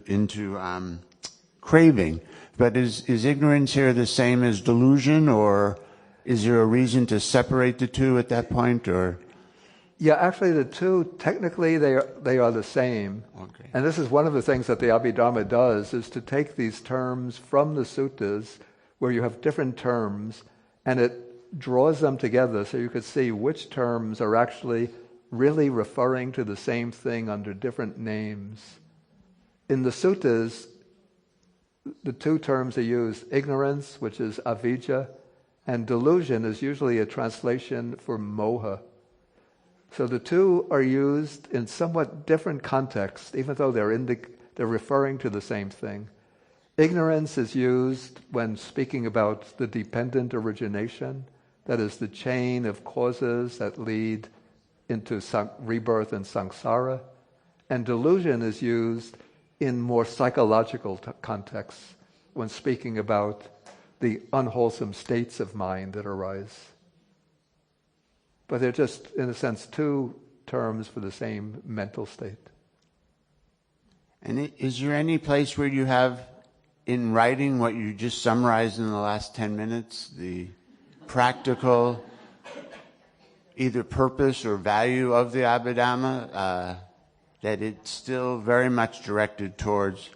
Speaker 4: craving, but is ignorance here the same as delusion, or is there a reason to separate the two at that point, or?
Speaker 1: Yeah, actually the two, technically they are the same.
Speaker 4: Okay.
Speaker 1: And this is one of the things that the Abhidhamma does, is to take these terms from the suttas, where you have different terms, and it draws them together so you could see which terms are actually really referring to the same thing under different names. In the suttas, the two terms are used, ignorance, which is avijja, and delusion is usually a translation for moha. So the two are used in somewhat different contexts, even though they're referring to the same thing. Ignorance is used when speaking about the dependent origination, that is the chain of causes that lead into rebirth and samsara. And delusion is used in more psychological contexts, when speaking about the unwholesome states of mind that arise. But they're just, in a sense, two terms for the same mental state.
Speaker 4: And is there any place where you have in writing what you just summarized in the last 10 minutes, the practical either purpose or value of the Abhidhamma, that it's still very much directed towards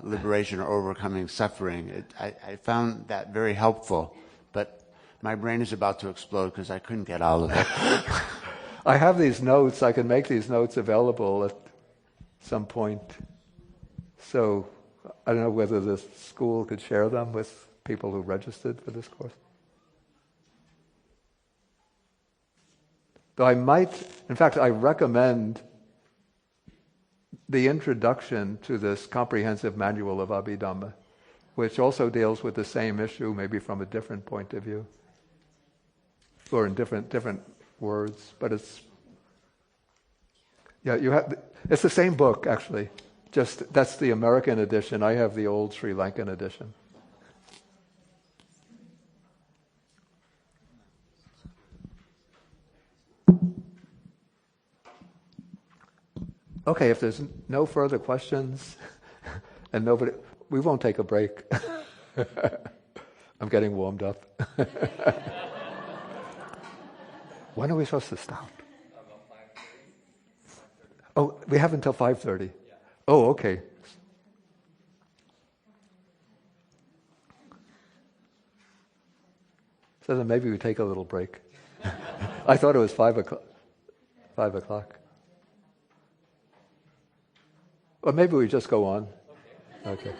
Speaker 4: liberation or overcoming suffering? I found that very helpful, but my brain is about to explode because I couldn't get all of it.
Speaker 1: I have these notes. I can make these notes available at some point. So I don't know whether the school could share them with people who registered for this course. Though I might, in fact, I recommend the introduction to this comprehensive manual of Abhidhamma, which also deals with the same issue, maybe from a different point of view, or in different words. But it's the same book actually. Just that's the American edition. I have the old Sri Lankan edition. Okay, if there's no further questions, and we won't take a break. I'm getting warmed up. When are we supposed to stop? Oh, we have until 5:30.
Speaker 2: Yeah.
Speaker 1: Oh, okay. So then maybe we take a little break. I thought it was 5 o'clock. 5 o'clock. Or maybe we just go on. Okay.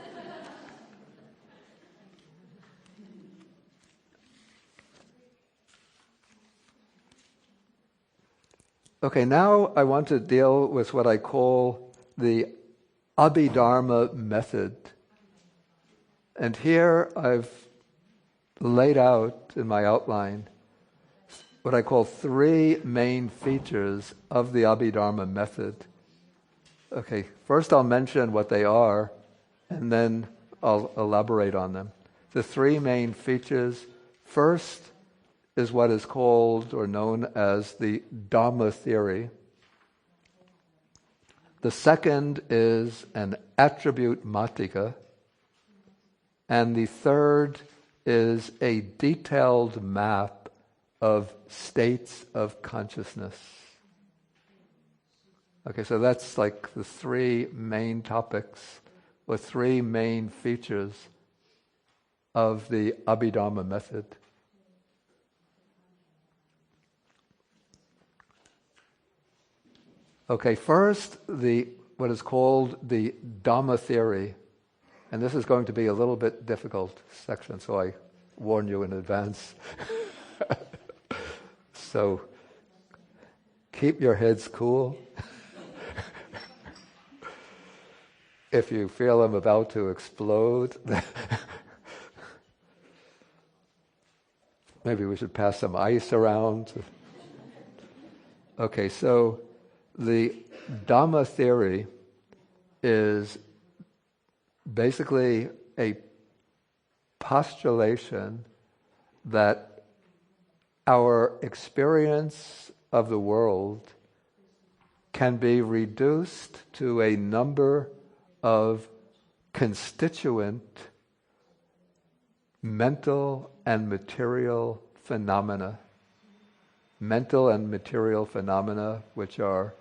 Speaker 1: Okay, now I want to deal with what I call the Abhidhamma method. And here I've laid out in my outline what I call three main features of the Abhidhamma method. Okay, first I'll mention what they are, and then I'll elaborate on them. The three main features. First is what is called or known as the Dhamma theory. The second is an attribute matika. And the third is a detailed map of states of consciousness. Okay, so that's like the three main topics, or three main features of the Abhidhamma method. Okay, first, what is called the Dhamma theory. And this is going to be a little bit difficult section, so I warn you in advance. So keep your heads cool. If you feel I'm about to explode, maybe we should pass some ice around. Okay, so the Dhamma theory is basically a postulation that our experience of the world can be reduced to a number of constituent mental and material phenomena. Mental and material phenomena which are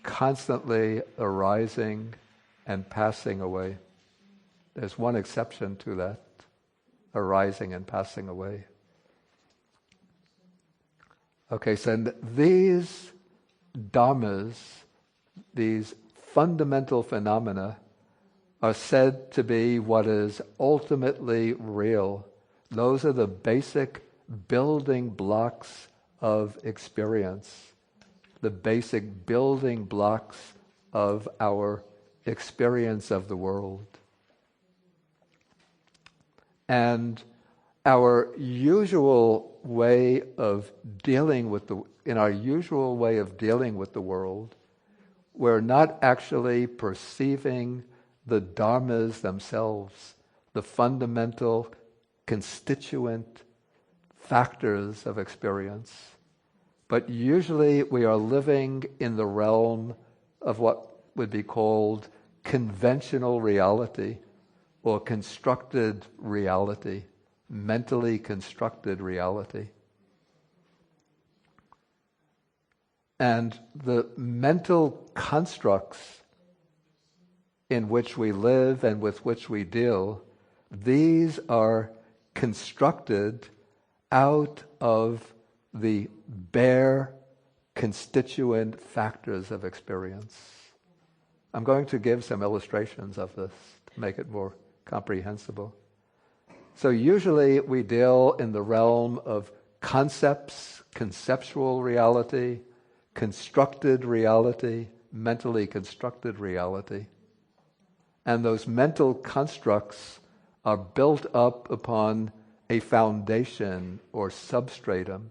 Speaker 1: constantly arising and passing away. There's one exception to that, arising and passing away. Okay, so these dharmas, these fundamental phenomena, are said to be what is ultimately real. Those are the basic building blocks of experience, the basic building blocks of our experience of the world. And our usual way of dealing with the world, we're not actually perceiving the dharmas themselves, the fundamental constituent factors of experience. But usually we are living in the realm of what would be called conventional reality or constructed reality, mentally constructed reality. And the mental constructs in which we live and with which we deal, these are constructed out of the bare constituent factors of experience. I'm going to give some illustrations of this to make it more comprehensible. So usually we deal in the realm of concepts, conceptual reality, constructed reality, mentally constructed reality. And those mental constructs are built up upon a foundation or substratum.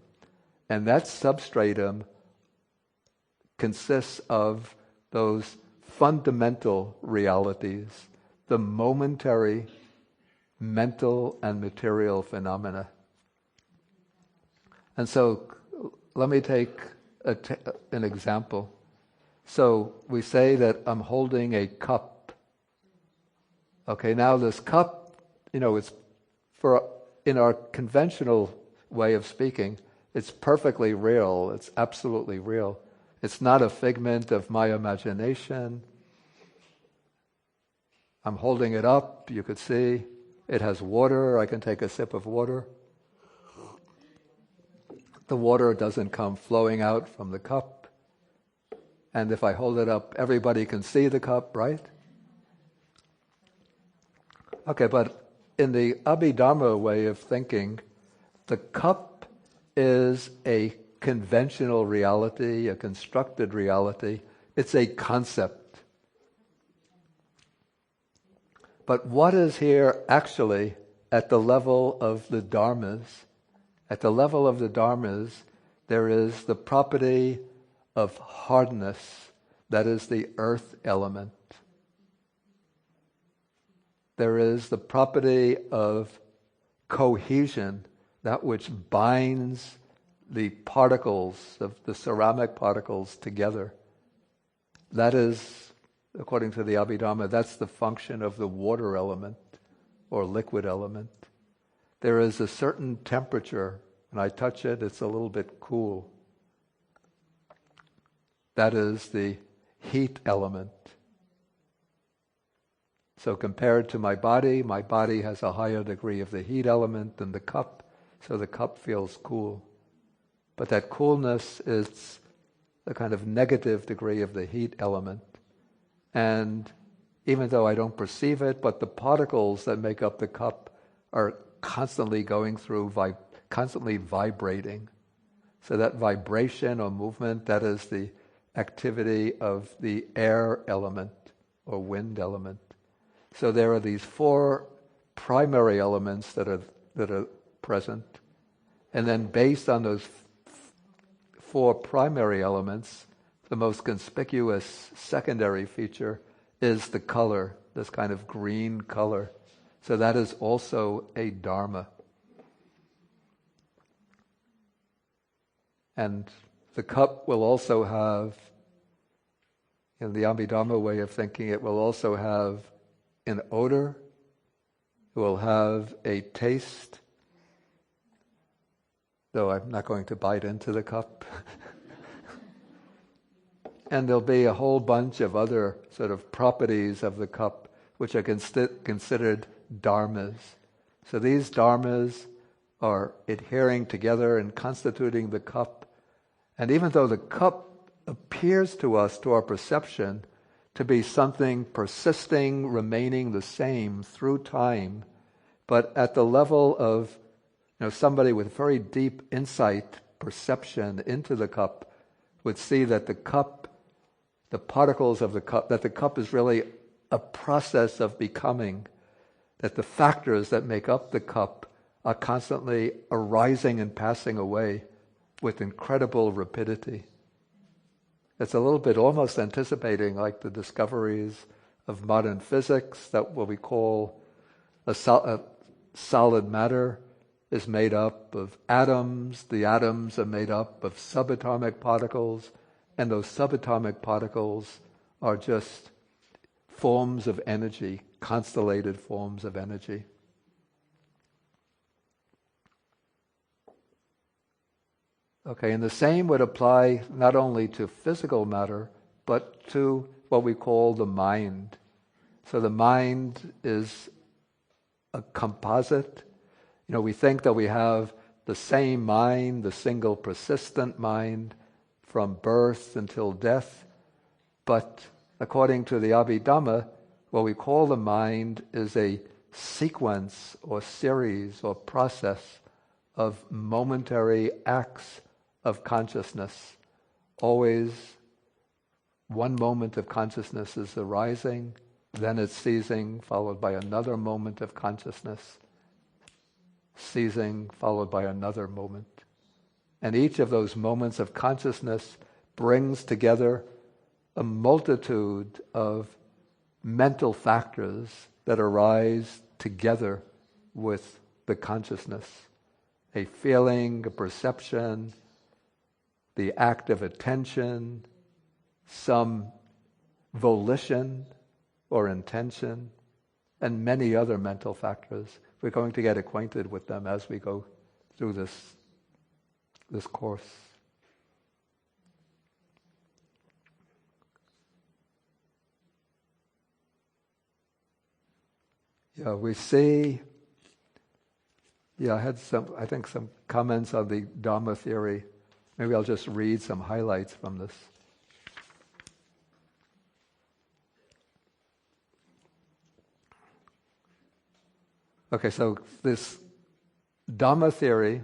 Speaker 1: And that substratum consists of those fundamental realities, the momentary mental and material phenomena. And so let me take an example. So we say that I'm holding a cup. Okay, now this cup, it's in our conventional way of speaking, it's perfectly real. It's absolutely real. It's not a figment of my imagination. I'm holding it up. You could see it has water. I can take a sip of water. The water doesn't come flowing out from the cup. And if I hold it up, everybody can see the cup, right? Okay, but in the Abhidhamma way of thinking, the cup is a conventional reality, a constructed reality. It's a concept. But what is here actually at the level of the dharmas? At the level of the dharmas, there is the property of hardness, that is the earth element. There is the property of cohesion, that which binds the particles, of the ceramic particles together. That is, according to the Abhidhamma, that's the function of the water element or liquid element. There is a certain temperature. When I touch it, it's a little bit cool. That is the heat element. So compared to my body has a higher degree of the heat element than the cup, so the cup feels cool. But that coolness is a kind of negative degree of the heat element. And even though I don't perceive it, but the particles that make up the cup are constantly going through, constantly vibrating. So that vibration or movement, that is the activity of the air element or wind element. So there are these four primary elements that are present. And then based on those four primary elements, the most conspicuous secondary feature is the color, this kind of green color. So that is also a dharma. And the cup will also have In the Abhidhamma way of thinking, it will also have an odor, it will have a taste, though I'm not going to bite into the cup. And there'll be a whole bunch of other sort of properties of the cup which are considered dharmas. So these dharmas are adhering together and constituting the cup. And even though the cup appears to us, to our perception, to be something persisting, remaining the same through time, but at the level of somebody with very deep insight, perception into the cup, would see that the cup, the particles of the cup, that the cup is really a process of becoming, that the factors that make up the cup are constantly arising and passing away with incredible rapidity. It's a little bit almost anticipating like the discoveries of modern physics, that what we call a solid matter is made up of atoms, the atoms are made up of subatomic particles, and those subatomic particles are just forms of energy, constellated forms of energy. Okay, and the same would apply not only to physical matter, but to what we call the mind. So the mind is a composite. We think that we have the same mind, the single persistent mind, from birth until death. But according to the Abhidhamma, what we call the mind is a sequence or series or process of momentary acts of consciousness. Always one moment of consciousness is arising, then it's ceasing, followed by another moment of consciousness, ceasing, followed by another moment. And each of those moments of consciousness brings together a multitude of mental factors that arise together with the consciousness. A feeling, a perception, the act of attention, some volition or intention, and many other mental factors. We're going to get acquainted with them as we go through this course. Yeah, we see. Yeah, I had some comments on the Dhamma theory. Maybe I'll just read some highlights from this. Okay, so this Dhamma theory,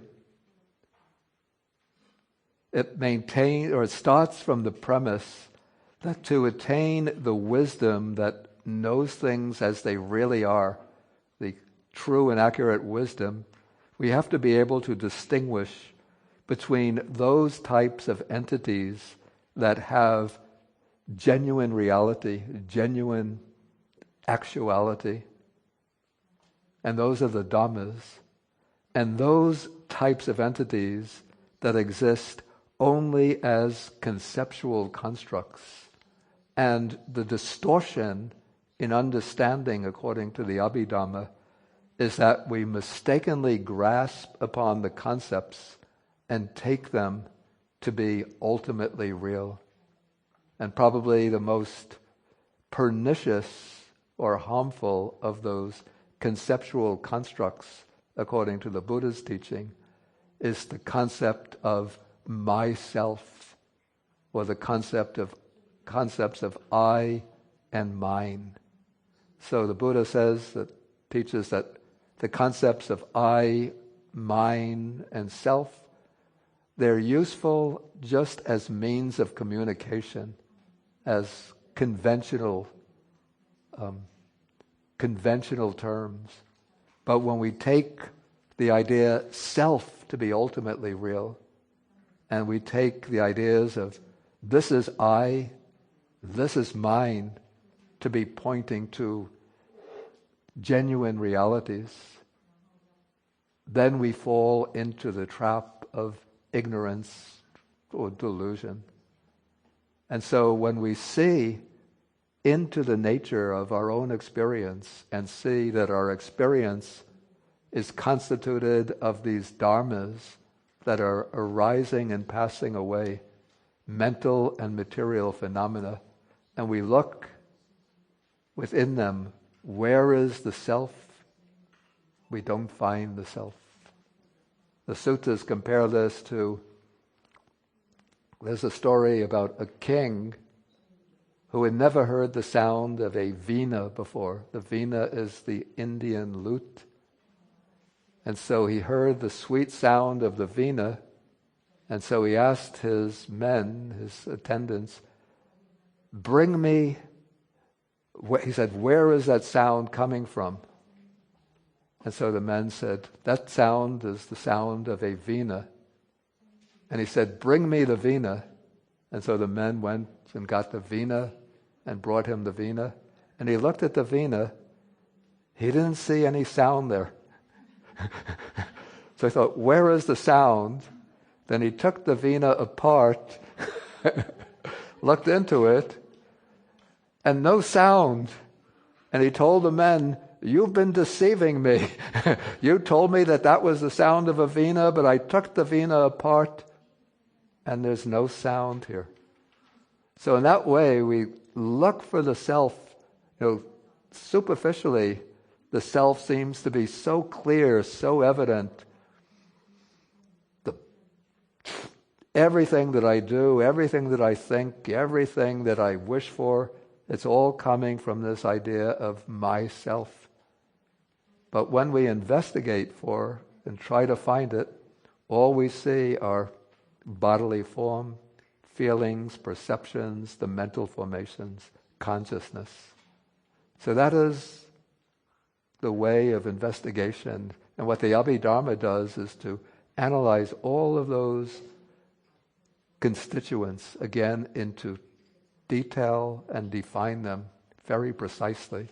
Speaker 1: it starts from the premise that to attain the wisdom that knows things as they really are, the true and accurate wisdom, we have to be able to distinguish between those types of entities that have genuine reality, genuine actuality, and those are the Dhammas, and those types of entities that exist only as conceptual constructs. And the distortion in understanding, according to the Abhidhamma, is that we mistakenly grasp upon the concepts and take them to be ultimately real. And probably the most pernicious or harmful of those conceptual constructs, according to the Buddha's teaching, is the concept of myself, or the concepts of I and mine. So the Buddha teaches that the concepts of I, mine, and self, they're useful just as means of communication, as conventional terms. But when we take the idea self to be ultimately real, and we take the ideas of this is I, this is mine, to be pointing to genuine realities, then we fall into the trap of ignorance or delusion. And so when we see into the nature of our own experience and see that our experience is constituted of these dharmas that are arising and passing away, mental and material phenomena, and we look within them, where is the self? We don't find the self. The suttas compare this to, there's a story about a king who had never heard the sound of a veena before. The veena is the Indian lute. And so he heard the sweet sound of the veena, and so he asked his men, his attendants, bring me, he said, where is that sound coming from? And so the men said, that sound is the sound of a veena. And he said, bring me the veena. And so the men went and got the veena and brought him the veena. And he looked at the veena. He didn't see any sound there. So I thought, where is the sound? Then he took the veena apart, looked into it, and no sound. And he told the men, you've been deceiving me. You told me that that was the sound of a veena, but I took the veena apart, and there's no sound here. So in that way, we look for the self. Superficially, the self seems to be so clear, so evident. Everything that I do, everything that I think, everything that I wish for, it's all coming from this idea of myself. But when we investigate for and try to find it, all we see are bodily form, feelings, perceptions, the mental formations, consciousness. So that is the way of investigation. And what the Abhidhamma does is to analyze all of those constituents again into detail and define them very precisely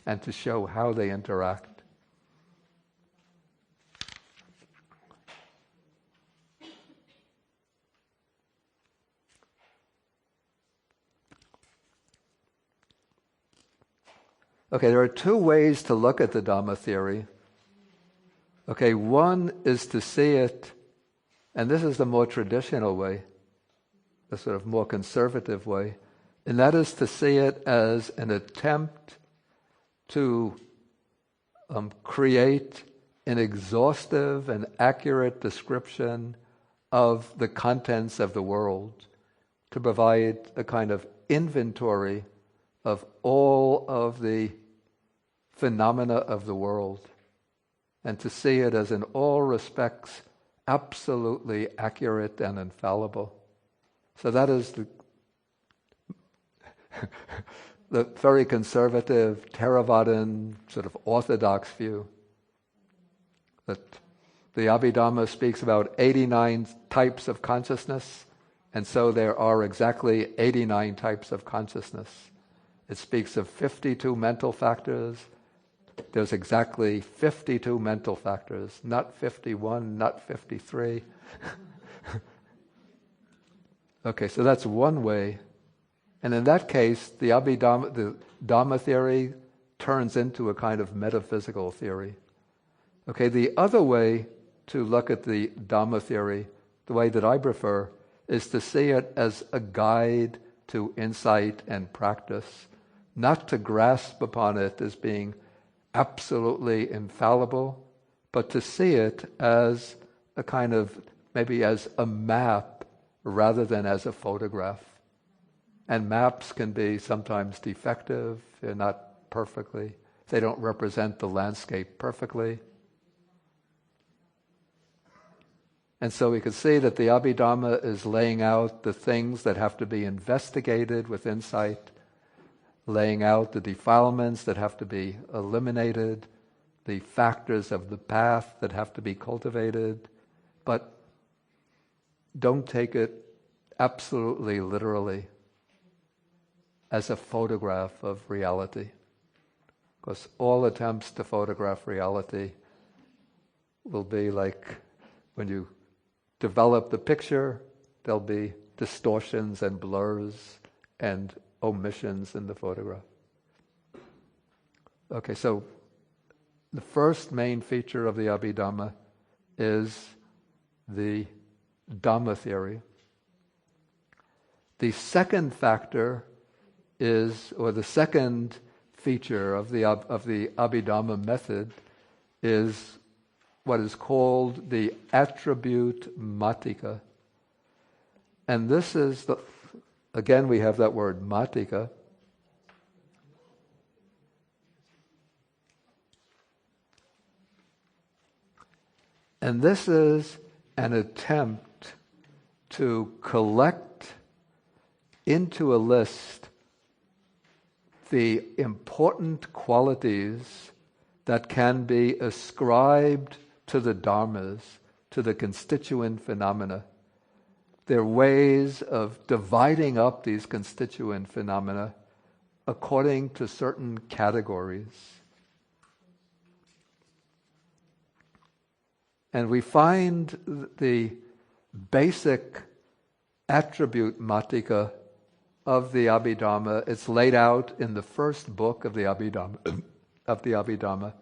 Speaker 1: and to show how they interact. Okay, there are two ways to look at the Dhamma theory. Okay, one is to see it, and this is the more traditional way, the sort of more conservative way, and that is to see it as an attempt to create an exhaustive and accurate description of the contents of the world, to provide a kind of inventory of all of the phenomena of the world, and to see it as in all respects absolutely accurate and infallible. So that is the very conservative, Theravadan, sort of orthodox view. That the Abhidhamma speaks about 89 types of consciousness, and so there are exactly 89 types of consciousness. It speaks of 52 mental factors. There's exactly 52 mental factors, not 51, not 53. Okay, so that's one way. And in that case, the Abhidhamma, the Dhamma theory turns into a kind of metaphysical theory. Okay, the other way to look at the Dhamma theory, the way that I prefer, is to see it as a guide to insight and practice, not to grasp upon it as being absolutely infallible, but to see it as a kind of, maybe as a map rather than as a photograph. And maps can be sometimes defective, they're not perfectly, they don't represent the landscape perfectly. And so we can see that the Abhidhamma is laying out the things that have to be investigated with insight, laying out the defilements that have to be eliminated, the factors of the path that have to be cultivated, but don't take it absolutely literally as a photograph of reality. Because all attempts to photograph reality will be like when you develop the picture, there'll be distortions and blurs, and omissions in the photograph. Okay, so the first main feature of the Abhidhamma is the Dhamma theory. The second factor is, or the second feature of the Abhidhamma method is what is called the attribute matika. And this is, again we have that word matika. And this is an attempt to collect into a list the important qualities that can be ascribed to the dharmas, to the constituent phenomena. There are ways of dividing up these constituent phenomena according to certain categories. And we find the basic attribute matika of the Abhidhamma. It's laid out in the first book of the Abhidhamma.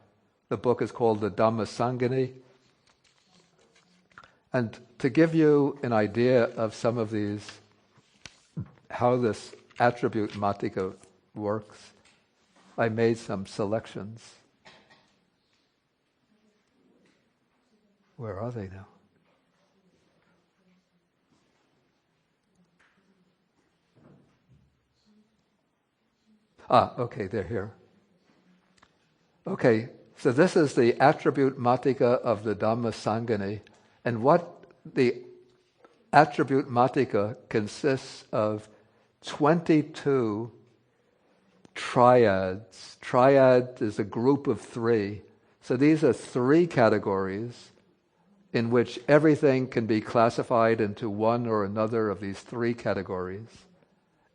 Speaker 1: The book is called the Dhammasangani. And to give you an idea of some of these, how this attribute matika works, I made some selections. Where are they now? Okay, they're here. Okay, so this is the attribute matika of the Dhammasangani. And what the attribute matika consists of 22 triads. Triad is a group of three. So these are three categories in which everything can be classified into one or another of these three categories.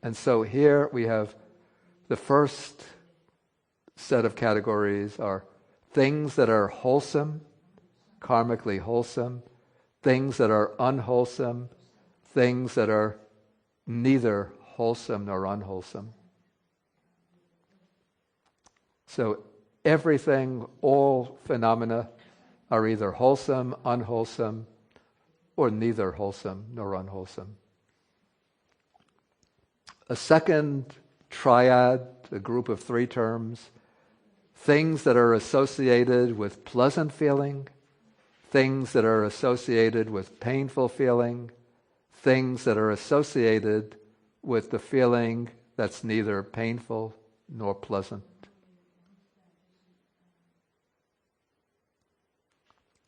Speaker 1: And so here we have the first set of categories are things that are wholesome, karmically wholesome, things that are unwholesome, things that are neither wholesome nor unwholesome. So everything, all phenomena are either wholesome, unwholesome, or neither wholesome nor unwholesome. A second triad, a group of three terms, things that are associated with pleasant feeling, things that are associated with painful feeling, things that are associated with the feeling that's neither painful nor pleasant.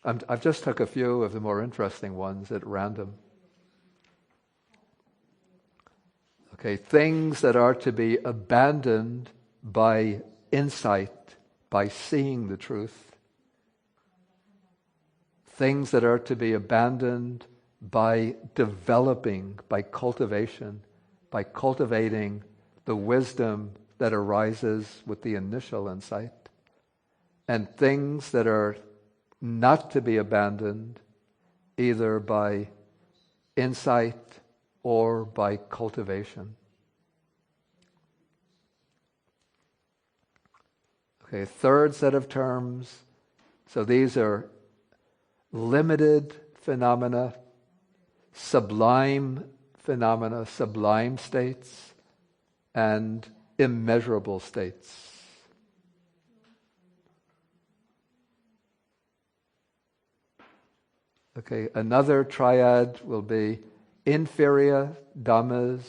Speaker 1: I've just took a few of the more interesting ones at random. Okay, things that are to be abandoned by insight, by seeing the truth. Things that are to be abandoned by developing, by cultivation, by cultivating the wisdom that arises with the initial insight. And things that are not to be abandoned either by insight or by cultivation. Okay, third set of terms. So these are limited phenomena, sublime phenomena, sublime states, and immeasurable states. Okay, another triad will be inferior dhammas,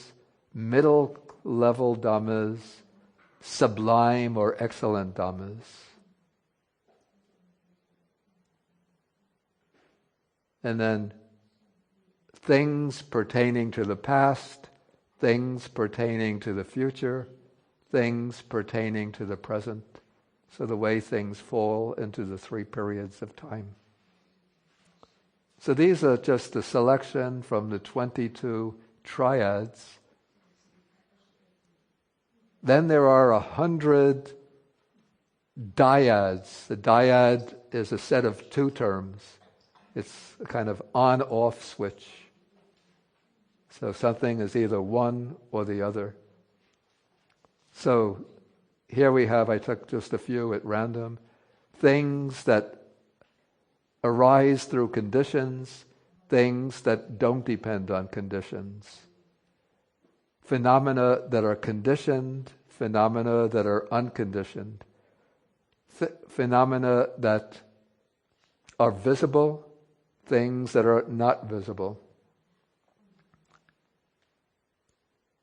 Speaker 1: middle level dhammas, sublime or excellent dhammas. And then things pertaining to the past, things pertaining to the future, things pertaining to the present. So the way things fall into the three periods of time. So these are just a selection from the 22 triads. Then there are 100 dyads. The dyad is a set of two terms. It's a kind of on-off switch. So something is either one or the other. So here we have, I took just a few at random, things that arise through conditions, things that don't depend on conditions. Phenomena that are conditioned, phenomena that are unconditioned. Phenomena that are visible, things that are not visible.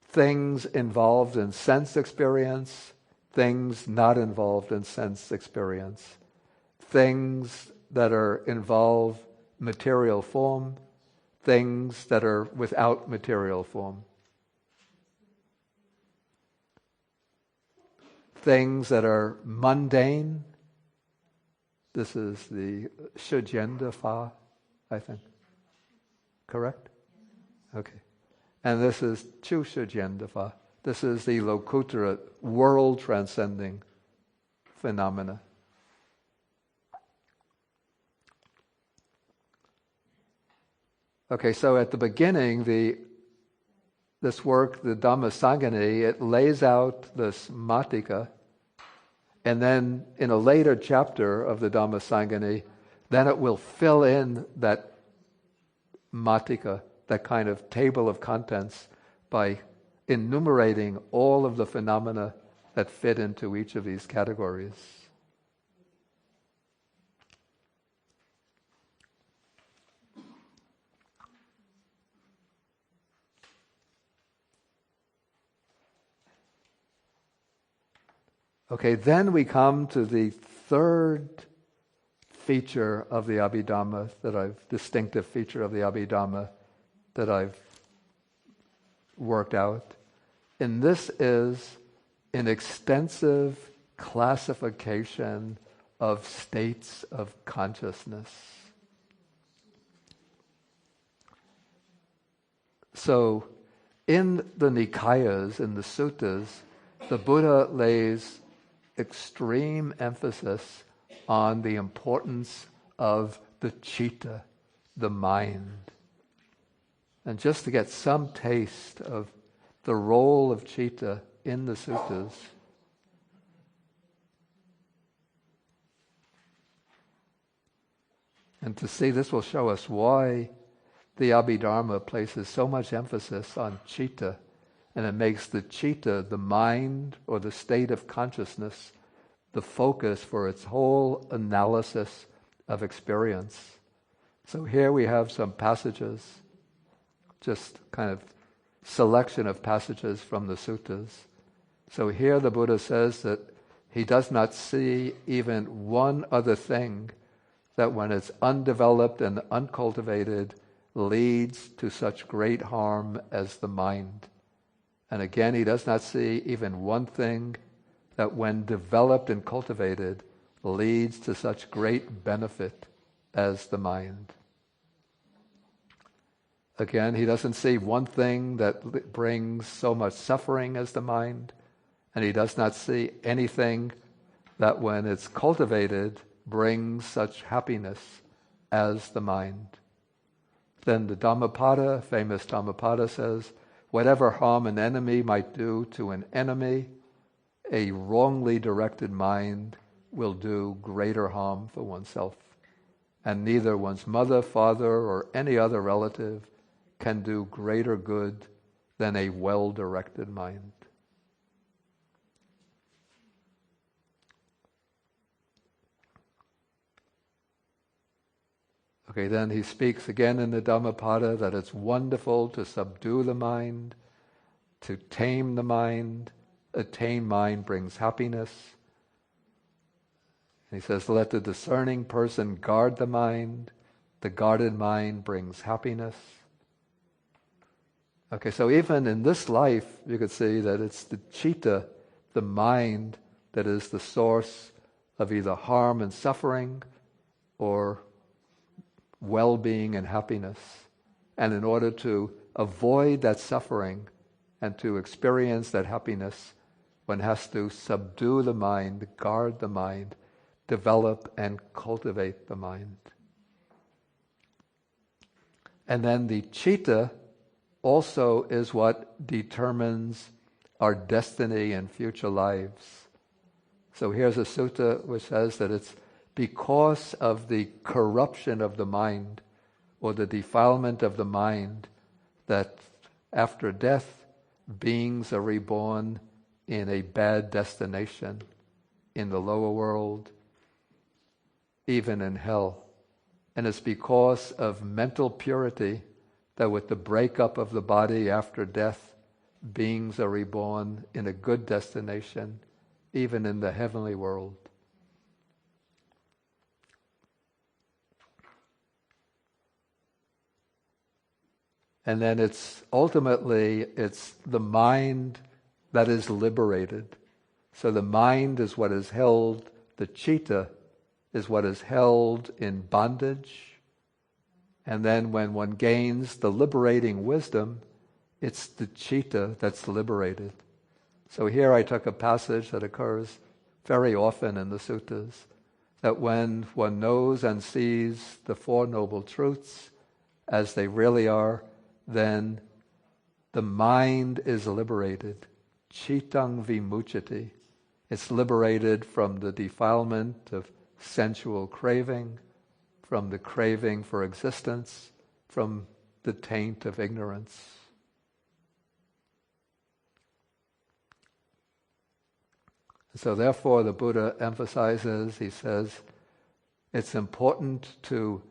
Speaker 1: Things involved in sense experience, things not involved in sense experience. Things that are involve material form, things that are without material form. Things that are mundane. This is the Shujenda Fa, I think. Correct? Okay. And this is Chu Shujenda Fa. This is the Lokuttara, world-transcending phenomena. Okay, so at the beginning, this work, the Dhammasangani, it lays out this matika, and then in a later chapter of the Dhammasangani, then it will fill in that matika, that kind of table of contents, by enumerating all of the phenomena that fit into each of these categories. Okay, then we come to the third feature of the Abhidhamma distinctive feature of the Abhidhamma that I've worked out. And this is an extensive classification of states of consciousness. So, in the Nikayas, in the suttas, the Buddha lays extreme emphasis on the importance of the citta, the mind. And just to get some taste of the role of citta in the suttas, and to see, this will show us why the Abhidhamma places so much emphasis on citta, and it makes the citta, the mind or the state of consciousness, the focus for its whole analysis of experience. So here we have some passages, just kind of selection of passages from the suttas. So here the Buddha says that he does not see even one other thing that when it's undeveloped and uncultivated leads to such great harm as the mind. And again, he does not see even one thing that when developed and cultivated leads to such great benefit as the mind. Again, he doesn't see one thing that brings so much suffering as the mind, and he does not see anything that when it's cultivated brings such happiness as the mind. Then the Dhammapada, famous Dhammapada says, whatever harm an enemy might do to an enemy, a wrongly directed mind will do greater harm for oneself. And neither one's mother, father, or any other relative can do greater good than a well-directed mind. Okay, then he speaks again in the Dhammapada that it's wonderful to subdue the mind, to tame the mind. A tame mind brings happiness. And he says, let the discerning person guard the mind. The guarded mind brings happiness. Okay, so even in this life, you could see that it's the citta, the mind, that is the source of either harm and suffering or well-being and happiness. And in order to avoid that suffering and to experience that happiness, one has to subdue the mind, guard the mind, develop and cultivate the mind. And then the citta also is what determines our destiny in future lives. So here's a sutta which says that it's because of the corruption of the mind or the defilement of the mind that after death, beings are reborn in a bad destination, in the lower world, even in hell. And it's because of mental purity that with the breakup of the body after death, beings are reborn in a good destination, even in the heavenly world. And then it's the mind that is liberated. So the mind is what is held, the citta is what is held in bondage. And then when one gains the liberating wisdom, it's the citta that's liberated. So here I took a passage that occurs very often in the suttas, that when one knows and sees the Four Noble Truths as they really are, then the mind is liberated. Cittang vimucchati. It's liberated from the defilement of sensual craving, from the craving for existence, from the taint of ignorance. So therefore the Buddha emphasizes, he says, it's important to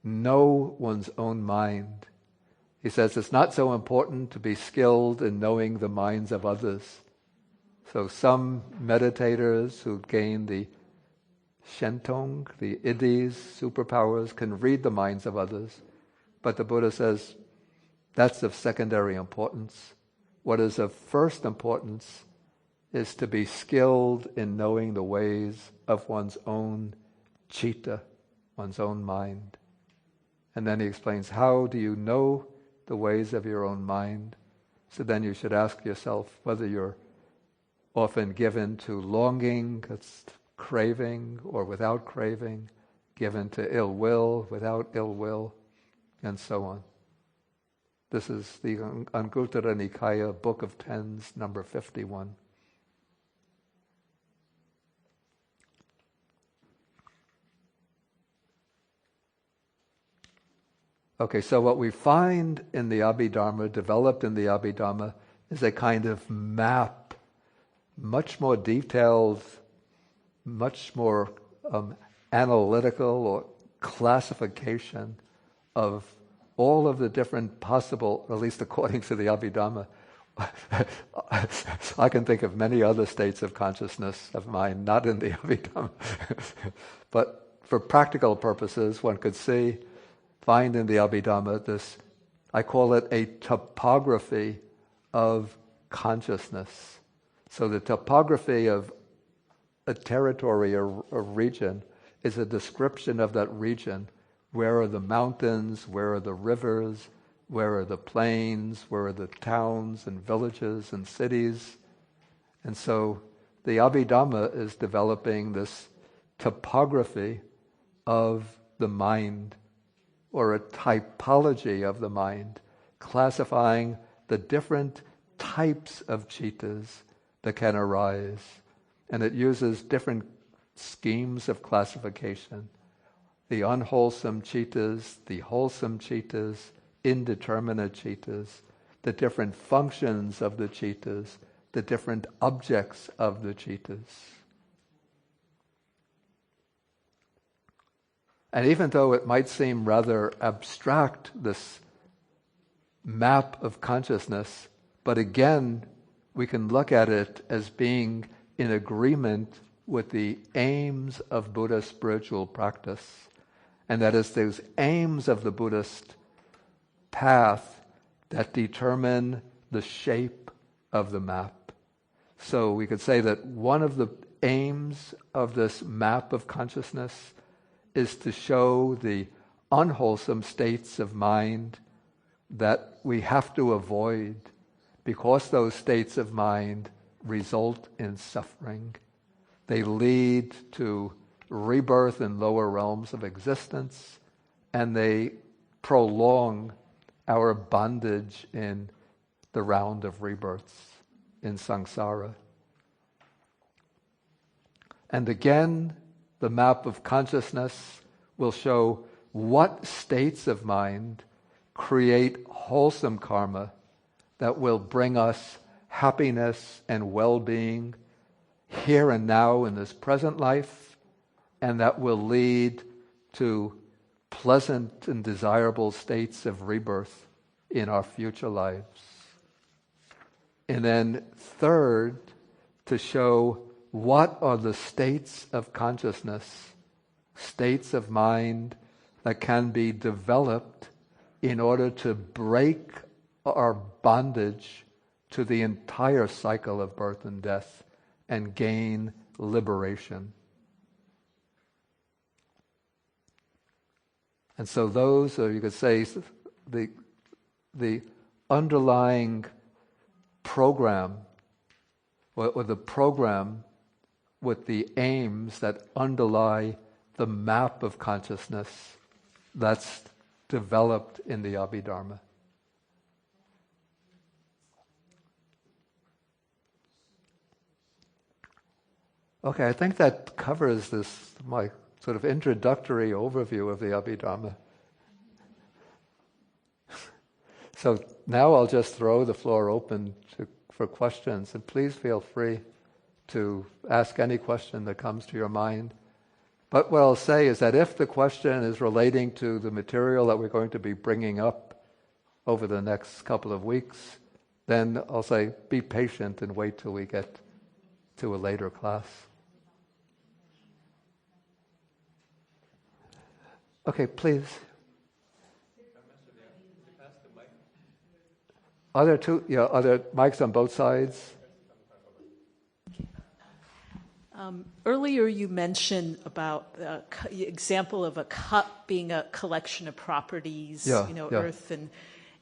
Speaker 1: know one's own mind. He says it's not so important to be skilled in knowing the minds of others. So some meditators who gain the shentong, the iddhis, superpowers, can read the minds of others. But the Buddha says that's of secondary importance. What is of first importance is to be skilled in knowing the ways of one's own citta, one's own mind. And then he explains, how do you know the ways of your own mind? So then you should ask yourself whether you're often given to longing, that's craving, or without craving, given to ill will, without ill will, and so on. This is the Anguttara Nikaya, Book of Tens, number 51. Okay, so what we find in the Abhidhamma, developed in the Abhidhamma, is a kind of map, much more detailed, much more analytical or classification of all of the different possible, at least according to the Abhidhamma. I can think of many other states of consciousness of mind, not in the Abhidhamma. But for practical purposes, one could find in the Abhidhamma this, I call it a topography of consciousness. So the topography of a territory or a region is a description of that region. Where are the mountains? Where are the rivers? Where are the plains? Where are the towns and villages and cities? And so the Abhidhamma is developing this topography of the mind, or a typology of the mind, classifying the different types of cittas that can arise. And it uses different schemes of classification. The unwholesome cittas, the wholesome cittas, indeterminate cittas, the different functions of the cittas, the different objects of the cittas. And even though it might seem rather abstract, this map of consciousness, but again, we can look at it as being in agreement with the aims of Buddhist spiritual practice. And that is those aims of the Buddhist path that determine the shape of the map. So we could say that one of the aims of this map of consciousness is to show the unwholesome states of mind that we have to avoid, because those states of mind result in suffering. They lead to rebirth in lower realms of existence, and they prolong our bondage in the round of rebirths. in samsara. And again, the map of consciousness will show what states of mind create wholesome karma that will bring us happiness and well-being here and now in this present life, and that will lead to pleasant and desirable states of rebirth in our future lives. And then third, to show what are the states of consciousness, states of mind that can be developed in order to break our bondage to the entire cycle of birth and death and gain liberation. And so those are, you could say, the underlying program, or the program with the aims that underlie the map of consciousness that's developed in the Abhidhamma. Okay, I think that covers this, my sort of introductory overview of the Abhidhamma. So now I'll just throw the floor open for questions, and please feel free to ask any question that comes to your mind. But what I'll say is that if the question is relating to the material that we're going to be bringing up over the next couple of weeks, then I'll say be patient and wait till we get to a later class. Okay, please. Are there mics on both sides?
Speaker 5: Earlier you mentioned about the example of a cup being a collection of properties, earth and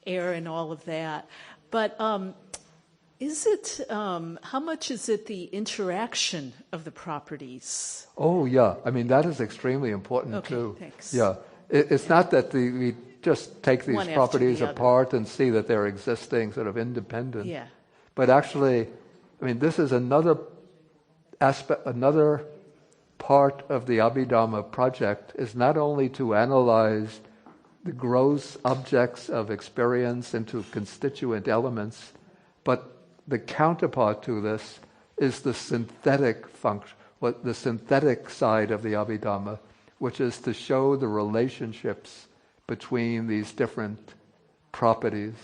Speaker 5: air and all of that. But is it, how much is it the interaction of the properties?
Speaker 1: Oh, yeah. I mean, that is extremely important too.
Speaker 5: Okay, thanks.
Speaker 1: Yeah. It's not that we just take these properties apart and see that they're existing sort of independent.
Speaker 5: Yeah.
Speaker 1: But actually, I mean, this is another aspect, another part of the Abhidhamma project is not only to analyze the gross objects of experience into constituent elements, but the counterpart to this is the synthetic function, the synthetic side of the Abhidhamma, which is to show the relationships between these different properties.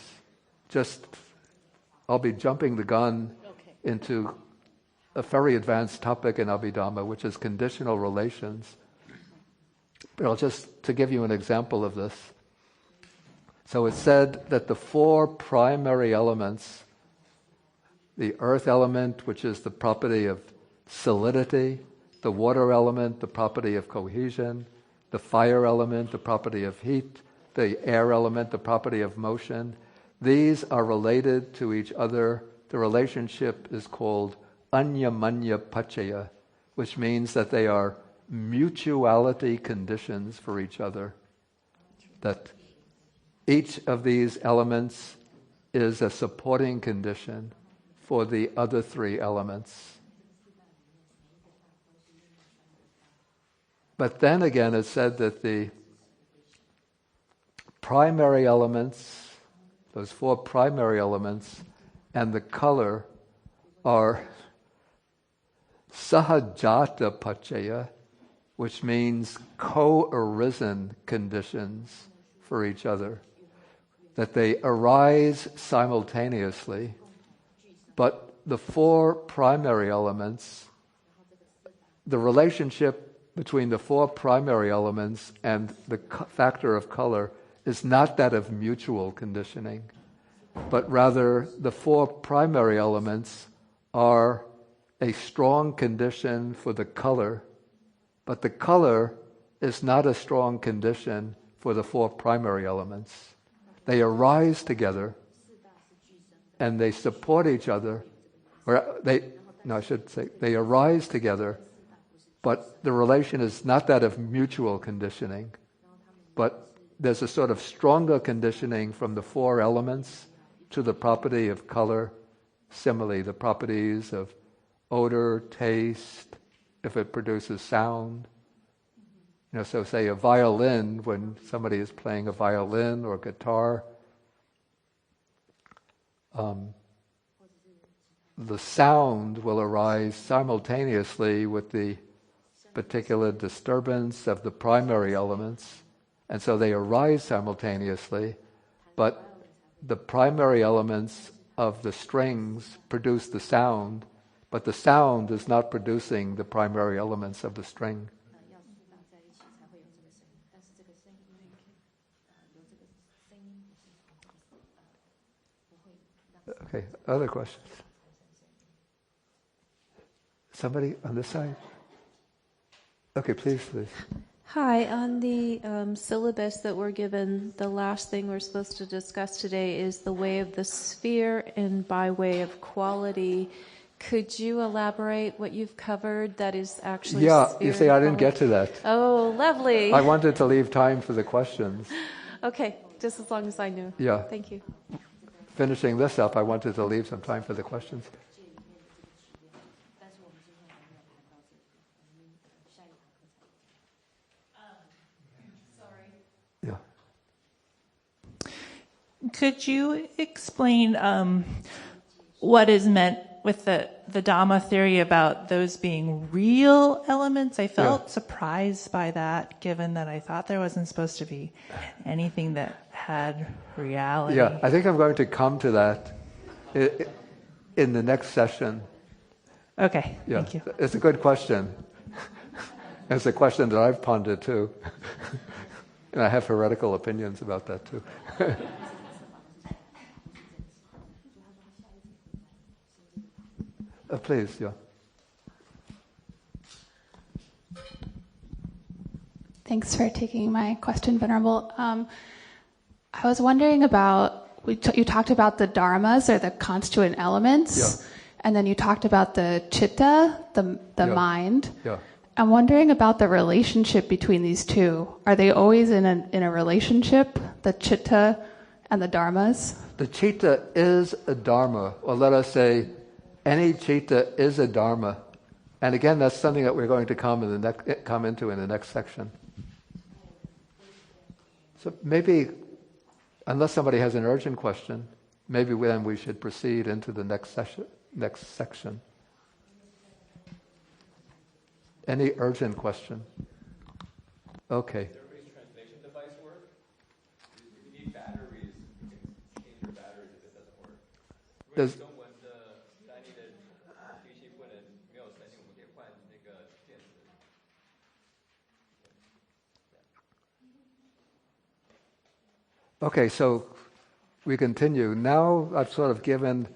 Speaker 1: I'll be jumping the gun into a very advanced topic in Abhidhamma, which is conditional relations. But I'll just, to give you an example of this. So it's said that the four primary elements, the earth element, which is the property of solidity, the water element, the property of cohesion, the fire element, the property of heat, the air element, the property of motion, these are related to each other. The relationship is called anyamanya paccaya, which means that they are mutuality conditions for each other. That each of these elements is a supporting condition for the other three elements. But then again, it's said that the primary elements, those four primary elements, and the color are sahajata paccaya, which means co-arisen conditions for each other. That they arise simultaneously, but the four primary elements, the relationship between the four primary elements and the factor of color is not that of mutual conditioning, but rather the four primary elements are a strong condition for the color, but the color is not a strong condition for the four primary elements. They arise together and they support each other, they arise together, but the relation is not that of mutual conditioning, but there's a sort of stronger conditioning from the four elements to the property of color, simile, the properties of odor, taste, if it produces sound. So say a violin, when somebody is playing a violin or guitar, the sound will arise simultaneously with the particular disturbance of the primary elements, and so they arise simultaneously, but the primary elements of the strings produce the sound, but the sound is not producing the primary elements of the string. Okay, other questions? Somebody on this side? Okay, please.
Speaker 6: Hi, on the syllabus that we're given, the last thing we're supposed to discuss today is the way of the sphere and by way of quality. Could you elaborate what you've covered that is actually sphere?
Speaker 1: You see, I didn't get to that.
Speaker 6: Oh, lovely.
Speaker 1: I wanted to leave time for the questions.
Speaker 6: Okay, just as long as I knew.
Speaker 1: Yeah.
Speaker 6: Thank you.
Speaker 1: Finishing this up, I wanted to leave some time for the questions. Yeah.
Speaker 7: Could you explain what is meant with the Dhamma theory about those being real elements? I felt surprised by that, given that I thought there wasn't supposed to be anything that had reality.
Speaker 1: Yeah, I think I'm going to come to that in the next session.
Speaker 7: Okay, thank you.
Speaker 1: It's a good question. It's a question that I've pondered too. And I have heretical opinions about that too. Please, yeah.
Speaker 8: Thanks for taking my question, Venerable. I was wondering about, you talked about the dharmas, or the constituent elements, and then you talked about the chitta, the mind.
Speaker 1: Yeah.
Speaker 8: I'm wondering about the relationship between these two. Are they always in a relationship, the chitta and the dharmas? The
Speaker 1: chitta is a dharma, or let us say, any chitta is a dharma. And again, that's something that we're going to come into in the next section. So maybe, unless somebody has an urgent question, maybe then we should proceed into the next section. Any urgent question? Okay.
Speaker 2: Does everybody's translation device work? If you need batteries, you can change your batteries if it doesn't work.
Speaker 1: Okay, so we continue. Now I've sort of given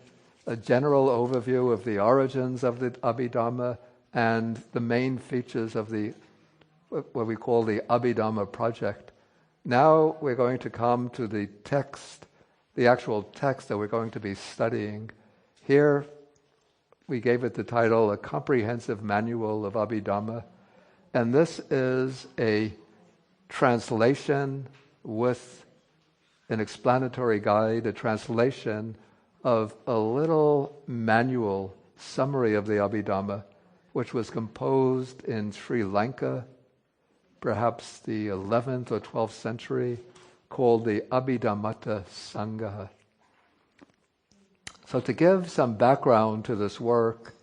Speaker 1: a general overview of the origins of the Abhidhamma and the main features of what we call the Abhidhamma project. Now we're going to come to the text, the actual text that we're going to be studying. Here we gave it the title, A Comprehensive Manual of Abhidhamma. And this is a translation with an explanatory guide, a translation of a little manual summary of the Abhidhamma, which was composed in Sri Lanka, perhaps the 11th or 12th century, called the Abhidhammata Sangha. So to give some background to this work,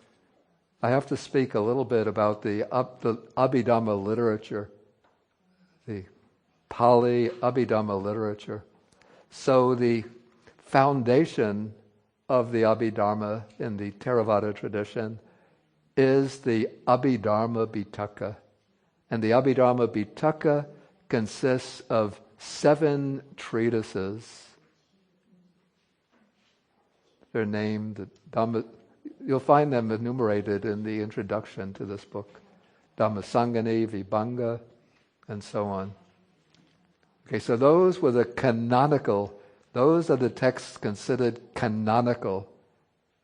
Speaker 1: I have to speak a little bit about the Abhidhamma literature, the Pali Abhidhamma literature. So the foundation of the Abhidhamma in the Theravada tradition is the Abhidhamma Pitaka. And the Abhidhamma Pitaka consists of 7 treatises. They're named Dhamma. You'll find them enumerated in the introduction to this book. Dhammasangani, Vibhanga, and so on. Okay, so those are the texts considered canonical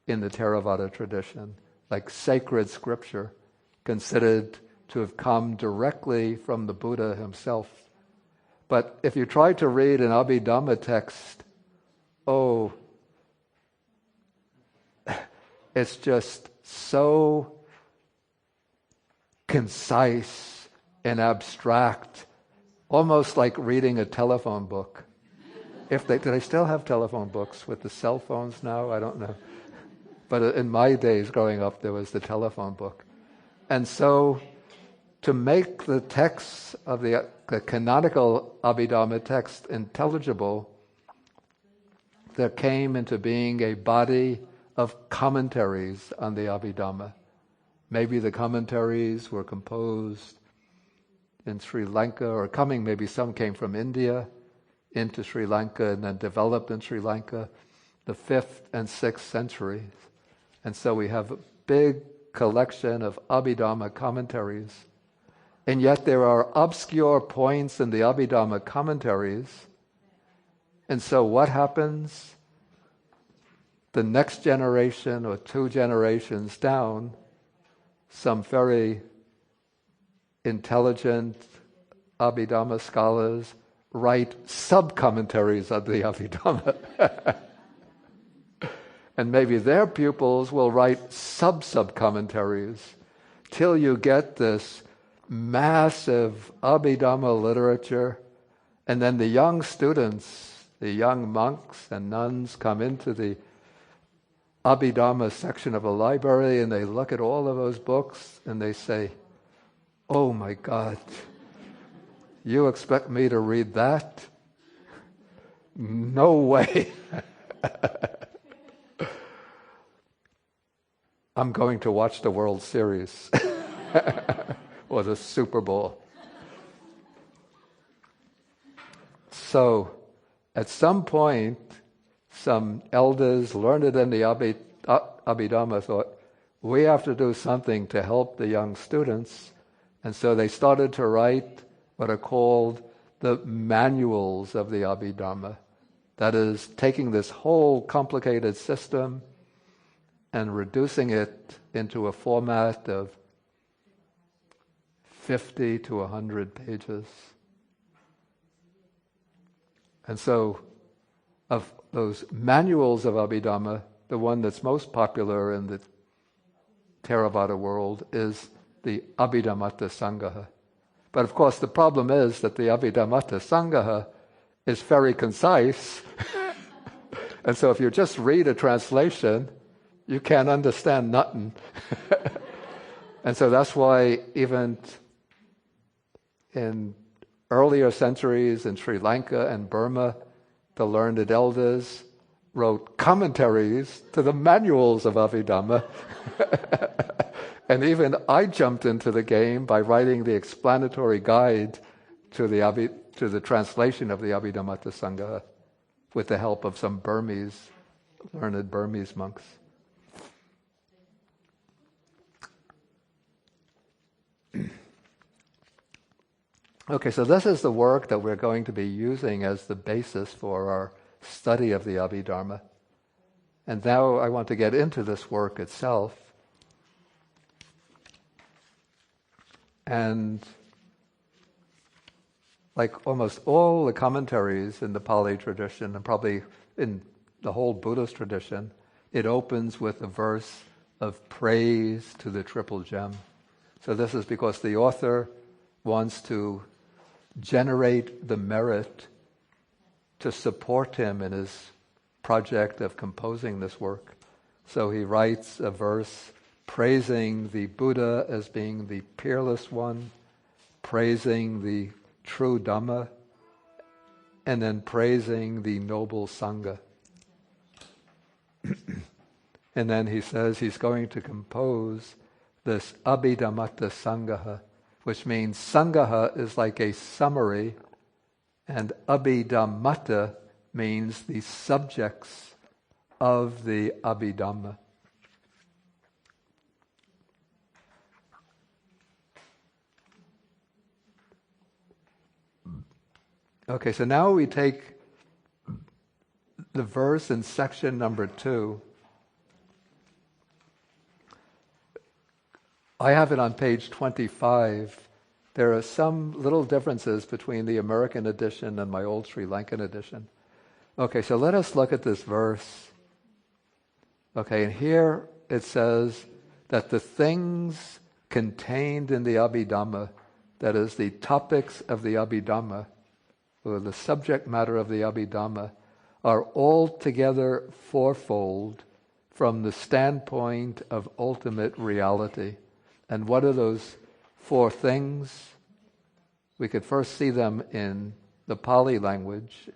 Speaker 1: in the Theravada tradition, like sacred scripture, considered to have come directly from the Buddha himself. But if you try to read an Abhidhamma text, it's just so concise and abstract, almost like reading a telephone book. Do they still have telephone books with the cell phones now? I don't know. But in my days growing up, there was the telephone book. And so to make the texts of the canonical Abhidhamma text intelligible, there came into being a body of commentaries on the Abhidhamma. Maybe the commentaries were composed in Sri Lanka, or maybe some came from India into Sri Lanka and then developed in Sri Lanka, the 5th and 6th centuries. And so we have a big collection of Abhidhamma commentaries. And yet there are obscure points in the Abhidhamma commentaries. And so what happens? The next generation or 2 generations down, some very intelligent Abhidhamma scholars write sub-commentaries on the Abhidhamma. And maybe their pupils will write sub-commentaries till you get this massive Abhidhamma literature. And then the young students, the young monks and nuns come into the Abhidhamma section of a library and they look at all of those books and they say, "Oh my God, you expect me to read that? No way." I'm going to watch the World Series or the Super Bowl. So, at some point, some elders learned in the Abhidhamma thought, we have to do something to help the young students. And so they started to write what are called the manuals of the Abhidhamma. That is, taking this whole complicated system and reducing it into a format of 50 to 100 pages. And so, of those manuals of Abhidhamma, the one that's most popular in the Theravada world is the Abhidhammata Sangaha. But of course, the problem is that the Abhidhammata Sangaha is very concise. And so if you just read a translation, you can't understand nothing. And so that's why even in earlier centuries in Sri Lanka and Burma, the learned elders wrote commentaries to the manuals of Abhidhamma. And even I jumped into the game by writing the explanatory guide to the translation of the Abhidhammata Sangaha with the help of some learned Burmese monks. Okay, so this is the work that we're going to be using as the basis for our study of the Abhidhamma. And now I want to get into this work itself. And like almost all the commentaries in the Pali tradition, and probably in the whole Buddhist tradition, it opens with a verse of praise to the Triple Gem. So this is because the author wants to generate the merit to support him in his project of composing this work. So he writes a verse praising the Buddha as being the peerless one, praising the true Dhamma, and then praising the noble Sangha. And then he says he's going to compose this Abhidhammata Sangaha, which means Sangaha is like a summary, and Abhidhammata means the subjects of the Abhidhamma. Okay, so now we take the verse in section number 2. I have it on page 25. There are some little differences between the American edition and my old Sri Lankan edition. Okay, so let us look at this verse. Okay, and here it says that the things contained in the Abhidhamma, that is, the topics of the Abhidhamma, or the subject matter of the Abhidhamma, are altogether fourfold from the standpoint of ultimate reality. And what are those four things? We could first see them in the Pali language.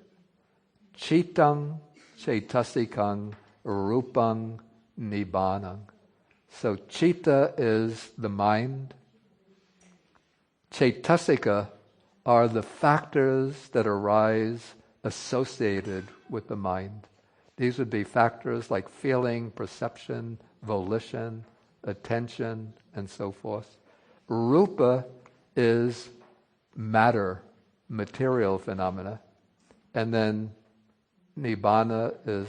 Speaker 1: Chitang, Chaitasikang, Rupang, Nibbanang. So Chitta is the mind. Chaitasika are the factors that arise associated with the mind. These would be factors like feeling, perception, volition, attention, and so forth. Rupa is matter, material phenomena. And then Nibbana is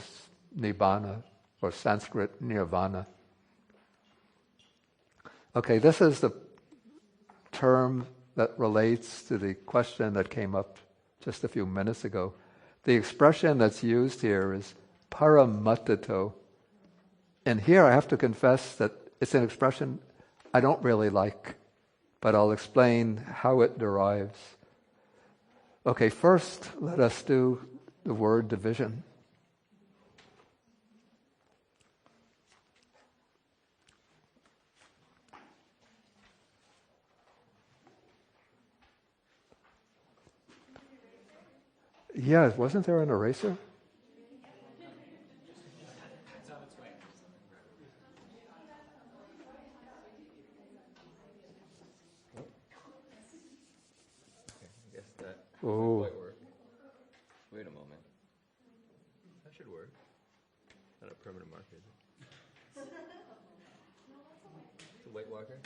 Speaker 1: Nibbana, or Sanskrit nirvana. Okay, this is the term that relates to the question that came up just a few minutes ago. The expression that's used here is paramattato. And here I have to confess that it's an expression I don't really like, but I'll explain how it derives. Okay, first let us do the word division. Yeah, wasn't there an eraser?
Speaker 2: Oh. Might work. Wait a moment. That should work. Not a permanent marker, is it? It's a white marker?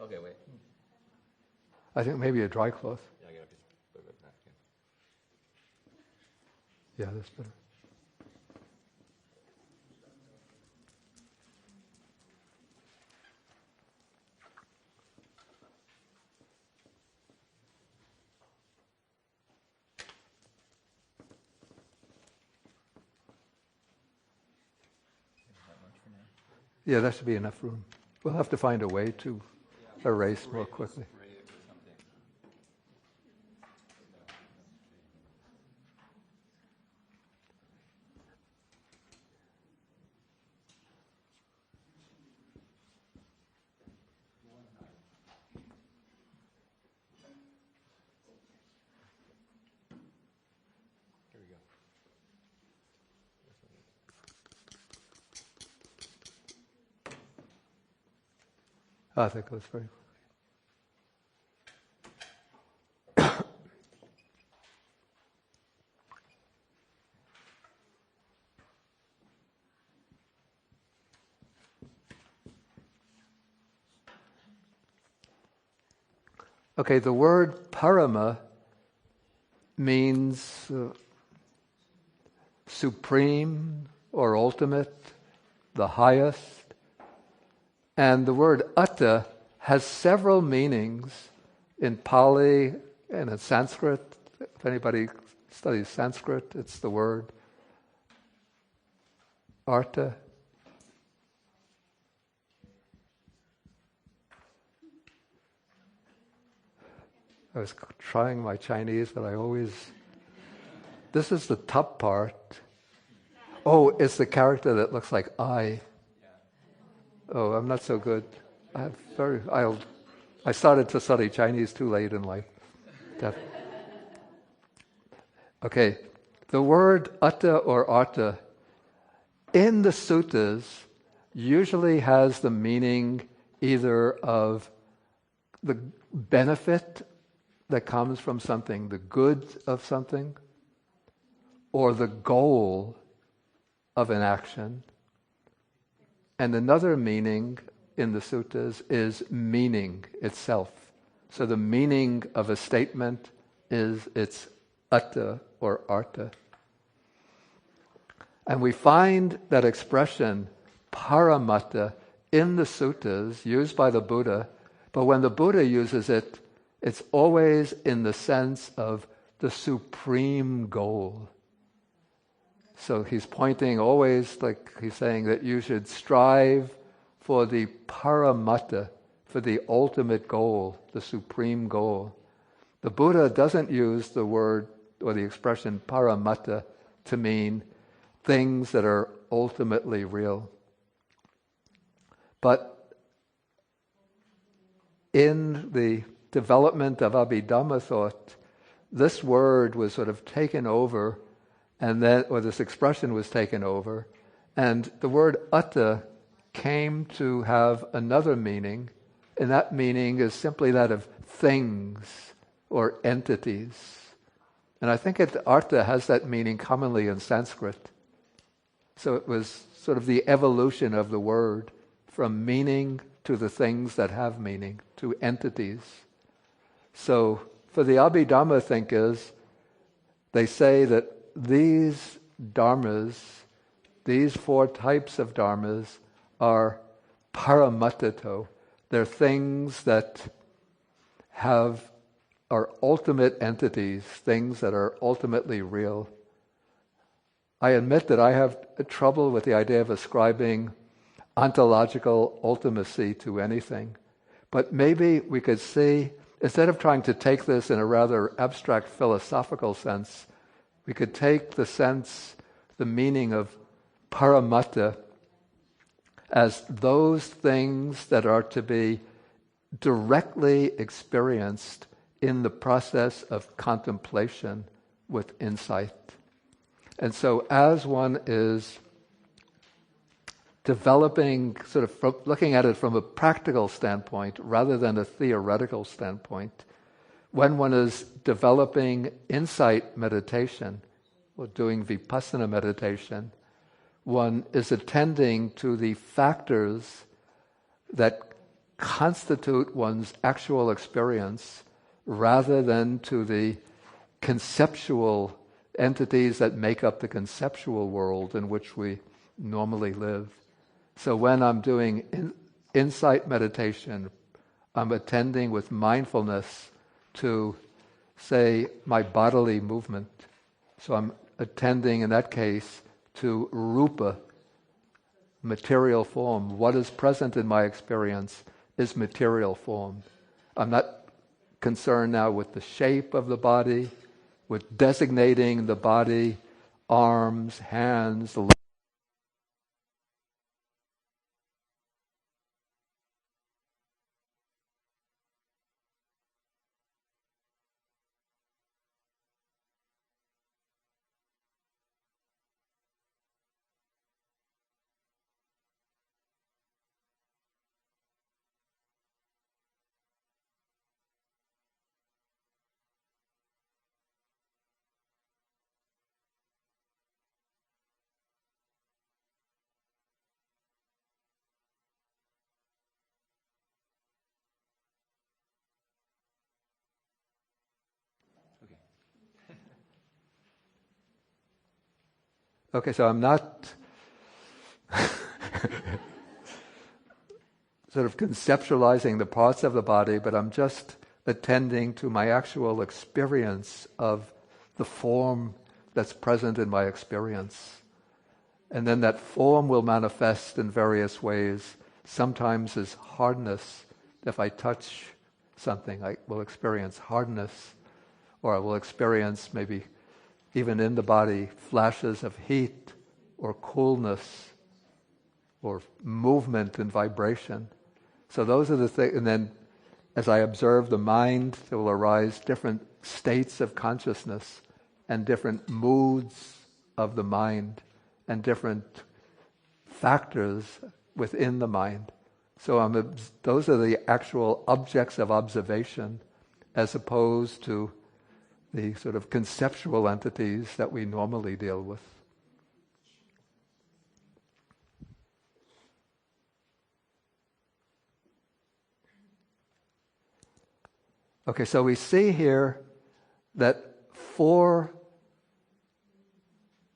Speaker 2: Okay, wait.
Speaker 1: I think maybe a dry cloth.
Speaker 2: Yeah, I got a piece of napkin.
Speaker 1: Yeah, that's better. Yeah, that should be enough room. We'll have to find a way to erase more quickly. I think it was very Okay, the word parama means supreme or ultimate, the highest. And the word atta has several meanings in Pali and in Sanskrit. If anybody studies Sanskrit, it's the word artha. I was trying my Chinese, but this is the top part. Oh, it's the character that looks like I. Oh, I'm not so good. I started to study Chinese too late in life. Okay, the word atta or artha in the suttas usually has the meaning either of the benefit that comes from something, the good of something, or the goal of an action. And another meaning in the suttas is meaning itself. So the meaning of a statement is its atta or artha. And we find that expression, paramatta, in the suttas used by the Buddha, but when the Buddha uses it, it's always in the sense of the supreme goal. So he's pointing always, like he's saying that you should strive for the paramatta, for the ultimate goal, the supreme goal. The Buddha doesn't use the word or the expression paramatta to mean things that are ultimately real. But in the development of Abhidhamma thought, this word was sort of taken over, and then, or this expression was taken over, and the word atta came to have another meaning, and that meaning is simply that of things or entities. And I think artha has that meaning commonly in Sanskrit. So it was sort of the evolution of the word from meaning to the things that have meaning, to entities. So for the Abhidhamma thinkers, they say that these dharmas, these four types of dharmas, are paramattato. They're things that are ultimate entities, things that are ultimately real. I admit that I have trouble with the idea of ascribing ontological ultimacy to anything. But maybe we could see, instead of trying to take this in a rather abstract philosophical sense, we could take the meaning of paramatta as those things that are to be directly experienced in the process of contemplation with insight. And so as one is developing, sort of looking at it from a practical standpoint rather than a theoretical standpoint, when one is developing insight meditation or doing vipassana meditation, one is attending to the factors that constitute one's actual experience rather than to the conceptual entities that make up the conceptual world in which we normally live. So when I'm doing insight meditation, I'm attending with mindfulness to, say, my bodily movement. So I'm attending, in that case, to rupa, material form. What is present in my experience is material form. I'm not concerned now with the shape of the body, with designating the body, arms, hands, legs. Okay, so I'm not sort of conceptualizing the parts of the body, but I'm just attending to my actual experience of the form that's present in my experience. And then that form will manifest in various ways. Sometimes as hardness. If I touch something, I will experience hardness, or I will experience maybe even in the body, flashes of heat or coolness or movement and vibration. So those are the things. And then as I observe the mind, there will arise different states of consciousness and different moods of the mind and different factors within the mind. So those are the actual objects of observation as opposed to the sort of conceptual entities that we normally deal with. Okay, so we see here that four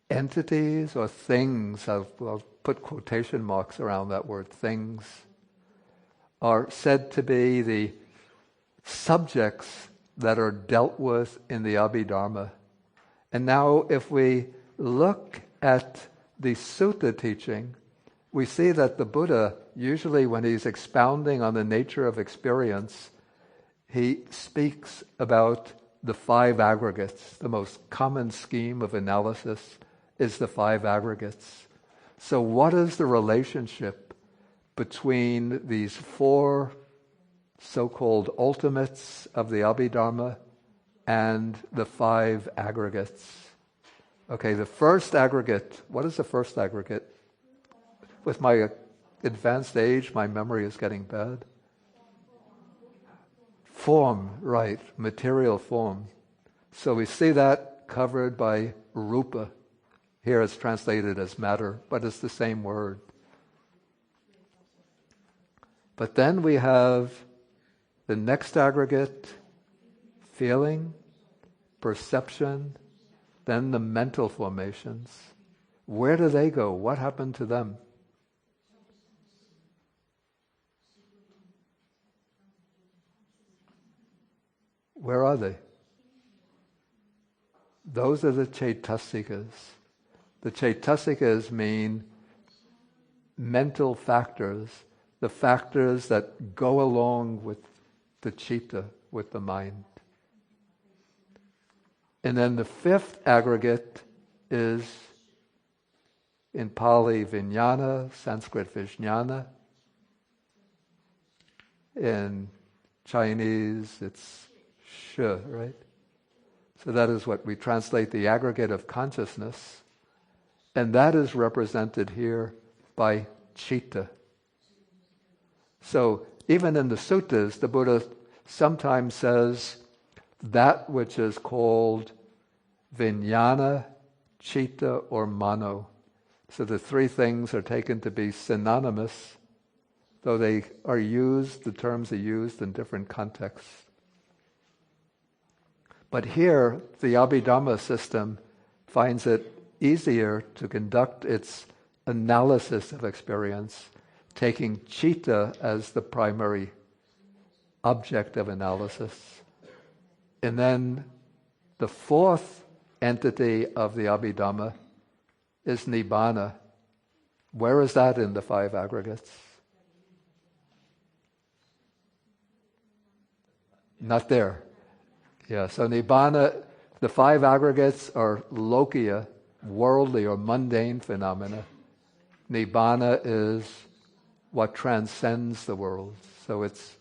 Speaker 1: entities or things, I'll put quotation marks around that word, things, are said to be the subjects that are dealt with in the Abhidhamma. And now if we look at the sutta teaching, we see that the Buddha, usually when he's expounding on the nature of experience, he speaks about the 5 aggregates. The most common scheme of analysis is the 5 aggregates. So what is the relationship between these 4 so-called ultimates of the Abhidhamma and the 5 aggregates? Okay, the first aggregate, what is the first aggregate? With my advanced age, my memory is getting bad. Form, right, material form. So we see that covered by rupa. Here it's translated as matter, but it's the same word. But then we have the next aggregate, feeling, perception, then the mental formations. Where do they go? What happened to them? Where are they? Those are the Chaitasikas. The Chaitasikas mean mental factors, the factors that go along with the citta, with the mind. And then the 5th aggregate is, in Pali, vijnana, Sanskrit vijnana. In Chinese, it's shi, right? So that is what we translate the aggregate of consciousness. And that is represented here by citta. So even in the suttas, the Buddha sometimes says that which is called vijnana, citta, or mano. So the 3 things are taken to be synonymous, though they are used, the terms are used in different contexts. But here, the Abhidhamma system finds it easier to conduct its analysis of experience, taking citta as the primary object of analysis. And then the 4th entity of the Abhidhamma is Nibbana. Where is that in the 5 aggregates? Not there. Yeah, so Nibbana, the 5 aggregates are lokiya, worldly or mundane phenomena. Nibbana is what transcends the world. So it's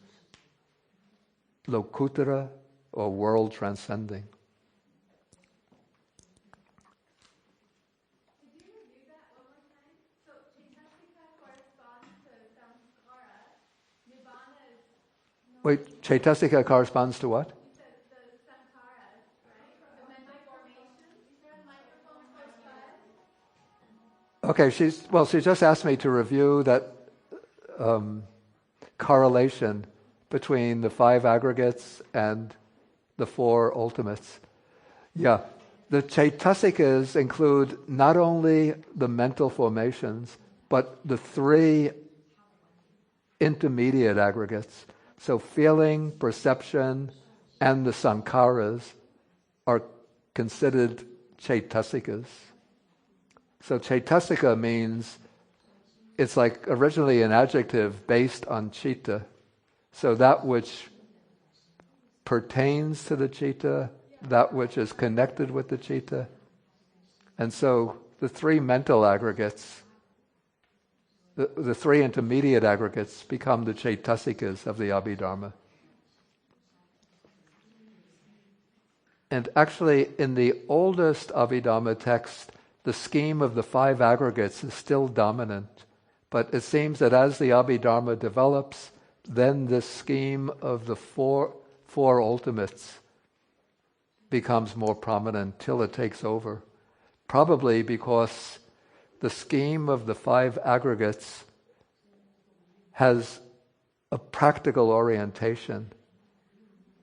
Speaker 1: lokutara, or world transcending.
Speaker 3: Could you review that one more time? So Chaitasika corresponds to samskara. Nibbana is...
Speaker 1: Wait, Chaitasika corresponds to what?
Speaker 3: You said the sankharas, right? The mental formations. You said microphone close by.
Speaker 1: Okay, she just asked me to review that correlation between the 5 aggregates and the 4 ultimates. Yeah, the Chaitasikas include not only the mental formations, but the 3 intermediate aggregates. So feeling, perception, and the sankharas are considered Chaitasikas. So Chaitasika means, it's like originally an adjective based on citta. So that which pertains to the citta, that which is connected with the citta. And so the 3 mental aggregates, the 3 intermediate aggregates become the Chaitasikas of the Abhidhamma. And actually, in the oldest Abhidhamma text, the scheme of the 5 aggregates is still dominant. But it seems that as the Abhidhamma develops, then this scheme of the four ultimates becomes more prominent till it takes over. Probably because the scheme of the 5 aggregates has a practical orientation,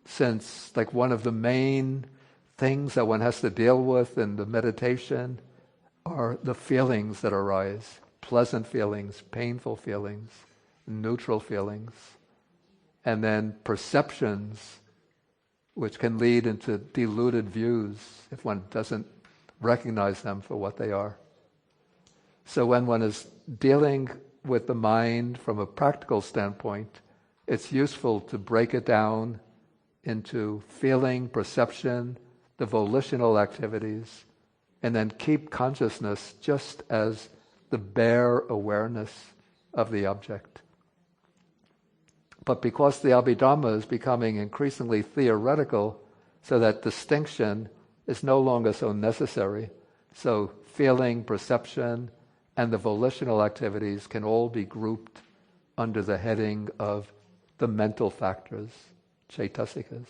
Speaker 1: since like one of the main things that one has to deal with in the meditation are the feelings that arise. Pleasant feelings, painful feelings, neutral feelings, and then perceptions which can lead into deluded views if one doesn't recognize them for what they are. So when one is dealing with the mind from a practical standpoint, it's useful to break it down into feeling, perception, the volitional activities, and then keep consciousness just as the bare awareness of the object. But because the Abhidhamma is becoming increasingly theoretical, so that distinction is no longer so necessary, so feeling, perception, and the volitional activities can all be grouped under the heading of the mental factors, chaitasikas.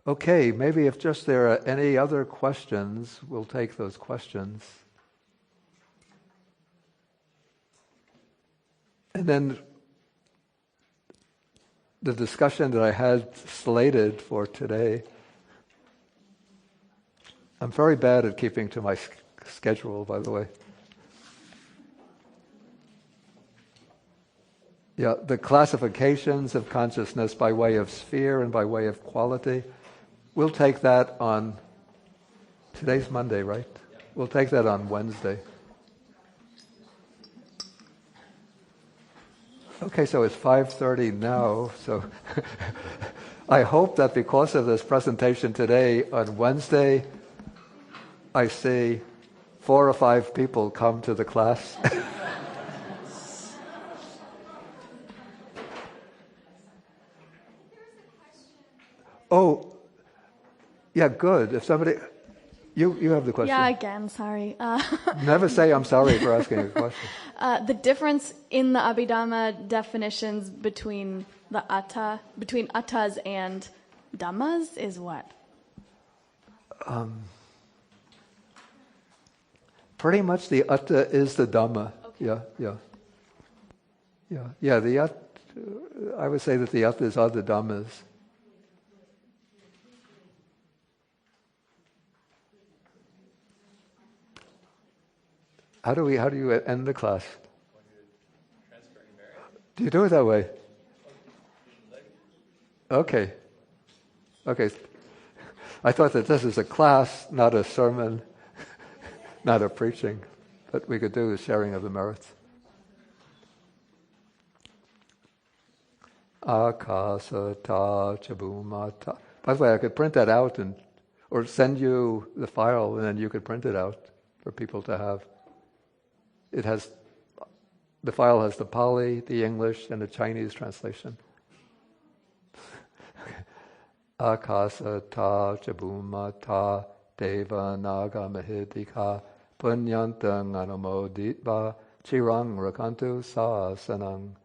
Speaker 1: Okay, maybe if just there are any other questions, we'll take those questions. And then the discussion that I had slated for today, I'm very bad at keeping to my schedule, by the way. Yeah, the classifications of consciousness by way of sphere and by way of quality. We'll take that on, today's Monday, right? We'll take that on Wednesday. Okay, so it's 5:30 now, so I hope that because of this presentation today, on Wednesday, I see 4 or 5 people come to the class. Oh, yeah, good. If somebody, you have the question.
Speaker 3: Yeah, again, sorry.
Speaker 1: Never say I'm sorry for asking a question.
Speaker 3: The difference in the Abhidhamma definitions between between attas and dhammas is what?
Speaker 1: Pretty much the atta is the dhamma. Okay. Yeah. The atta, I would say that the attas are the dhammas. How do you end the class? Do you do it that way? Okay. I thought that this is a class, not a sermon, not a preaching, but we could do the sharing of the merits. Akasata chabumata. By the way, I could print that out or send you the file, and then you could print it out for people to have. The file has the Pali, the English, and the Chinese translation. Akasata chabumata deva naga mahidika punyantang anumoditva chirang rakantu sasanang.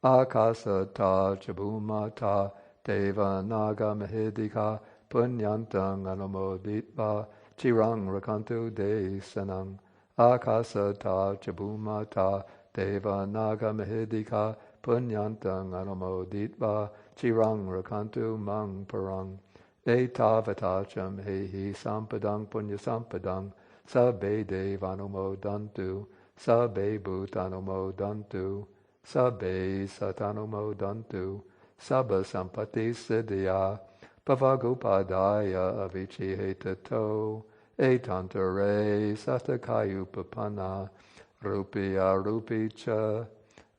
Speaker 1: Akasata chabumata deva naga mahidika punyantang anumoditva chirang rakantu desanang. Akasata chabumata deva naga mahidika punyantang anumoditva chirang rakantu mang parang. Etavatacham hehi sampadang punya sampadang sabbe devanumodantu sabbe bhutanumodantu sabbe satanumodantu sabba sampati siddhya bhavagupadaya avichihetato etantare satakayupapana rupiya rupicha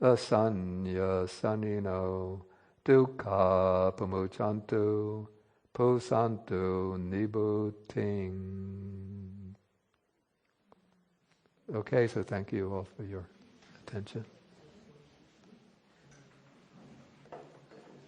Speaker 1: asanya sanino dukkha pamuchantu pusantu nibuting. Okay, so thank you all for your attention.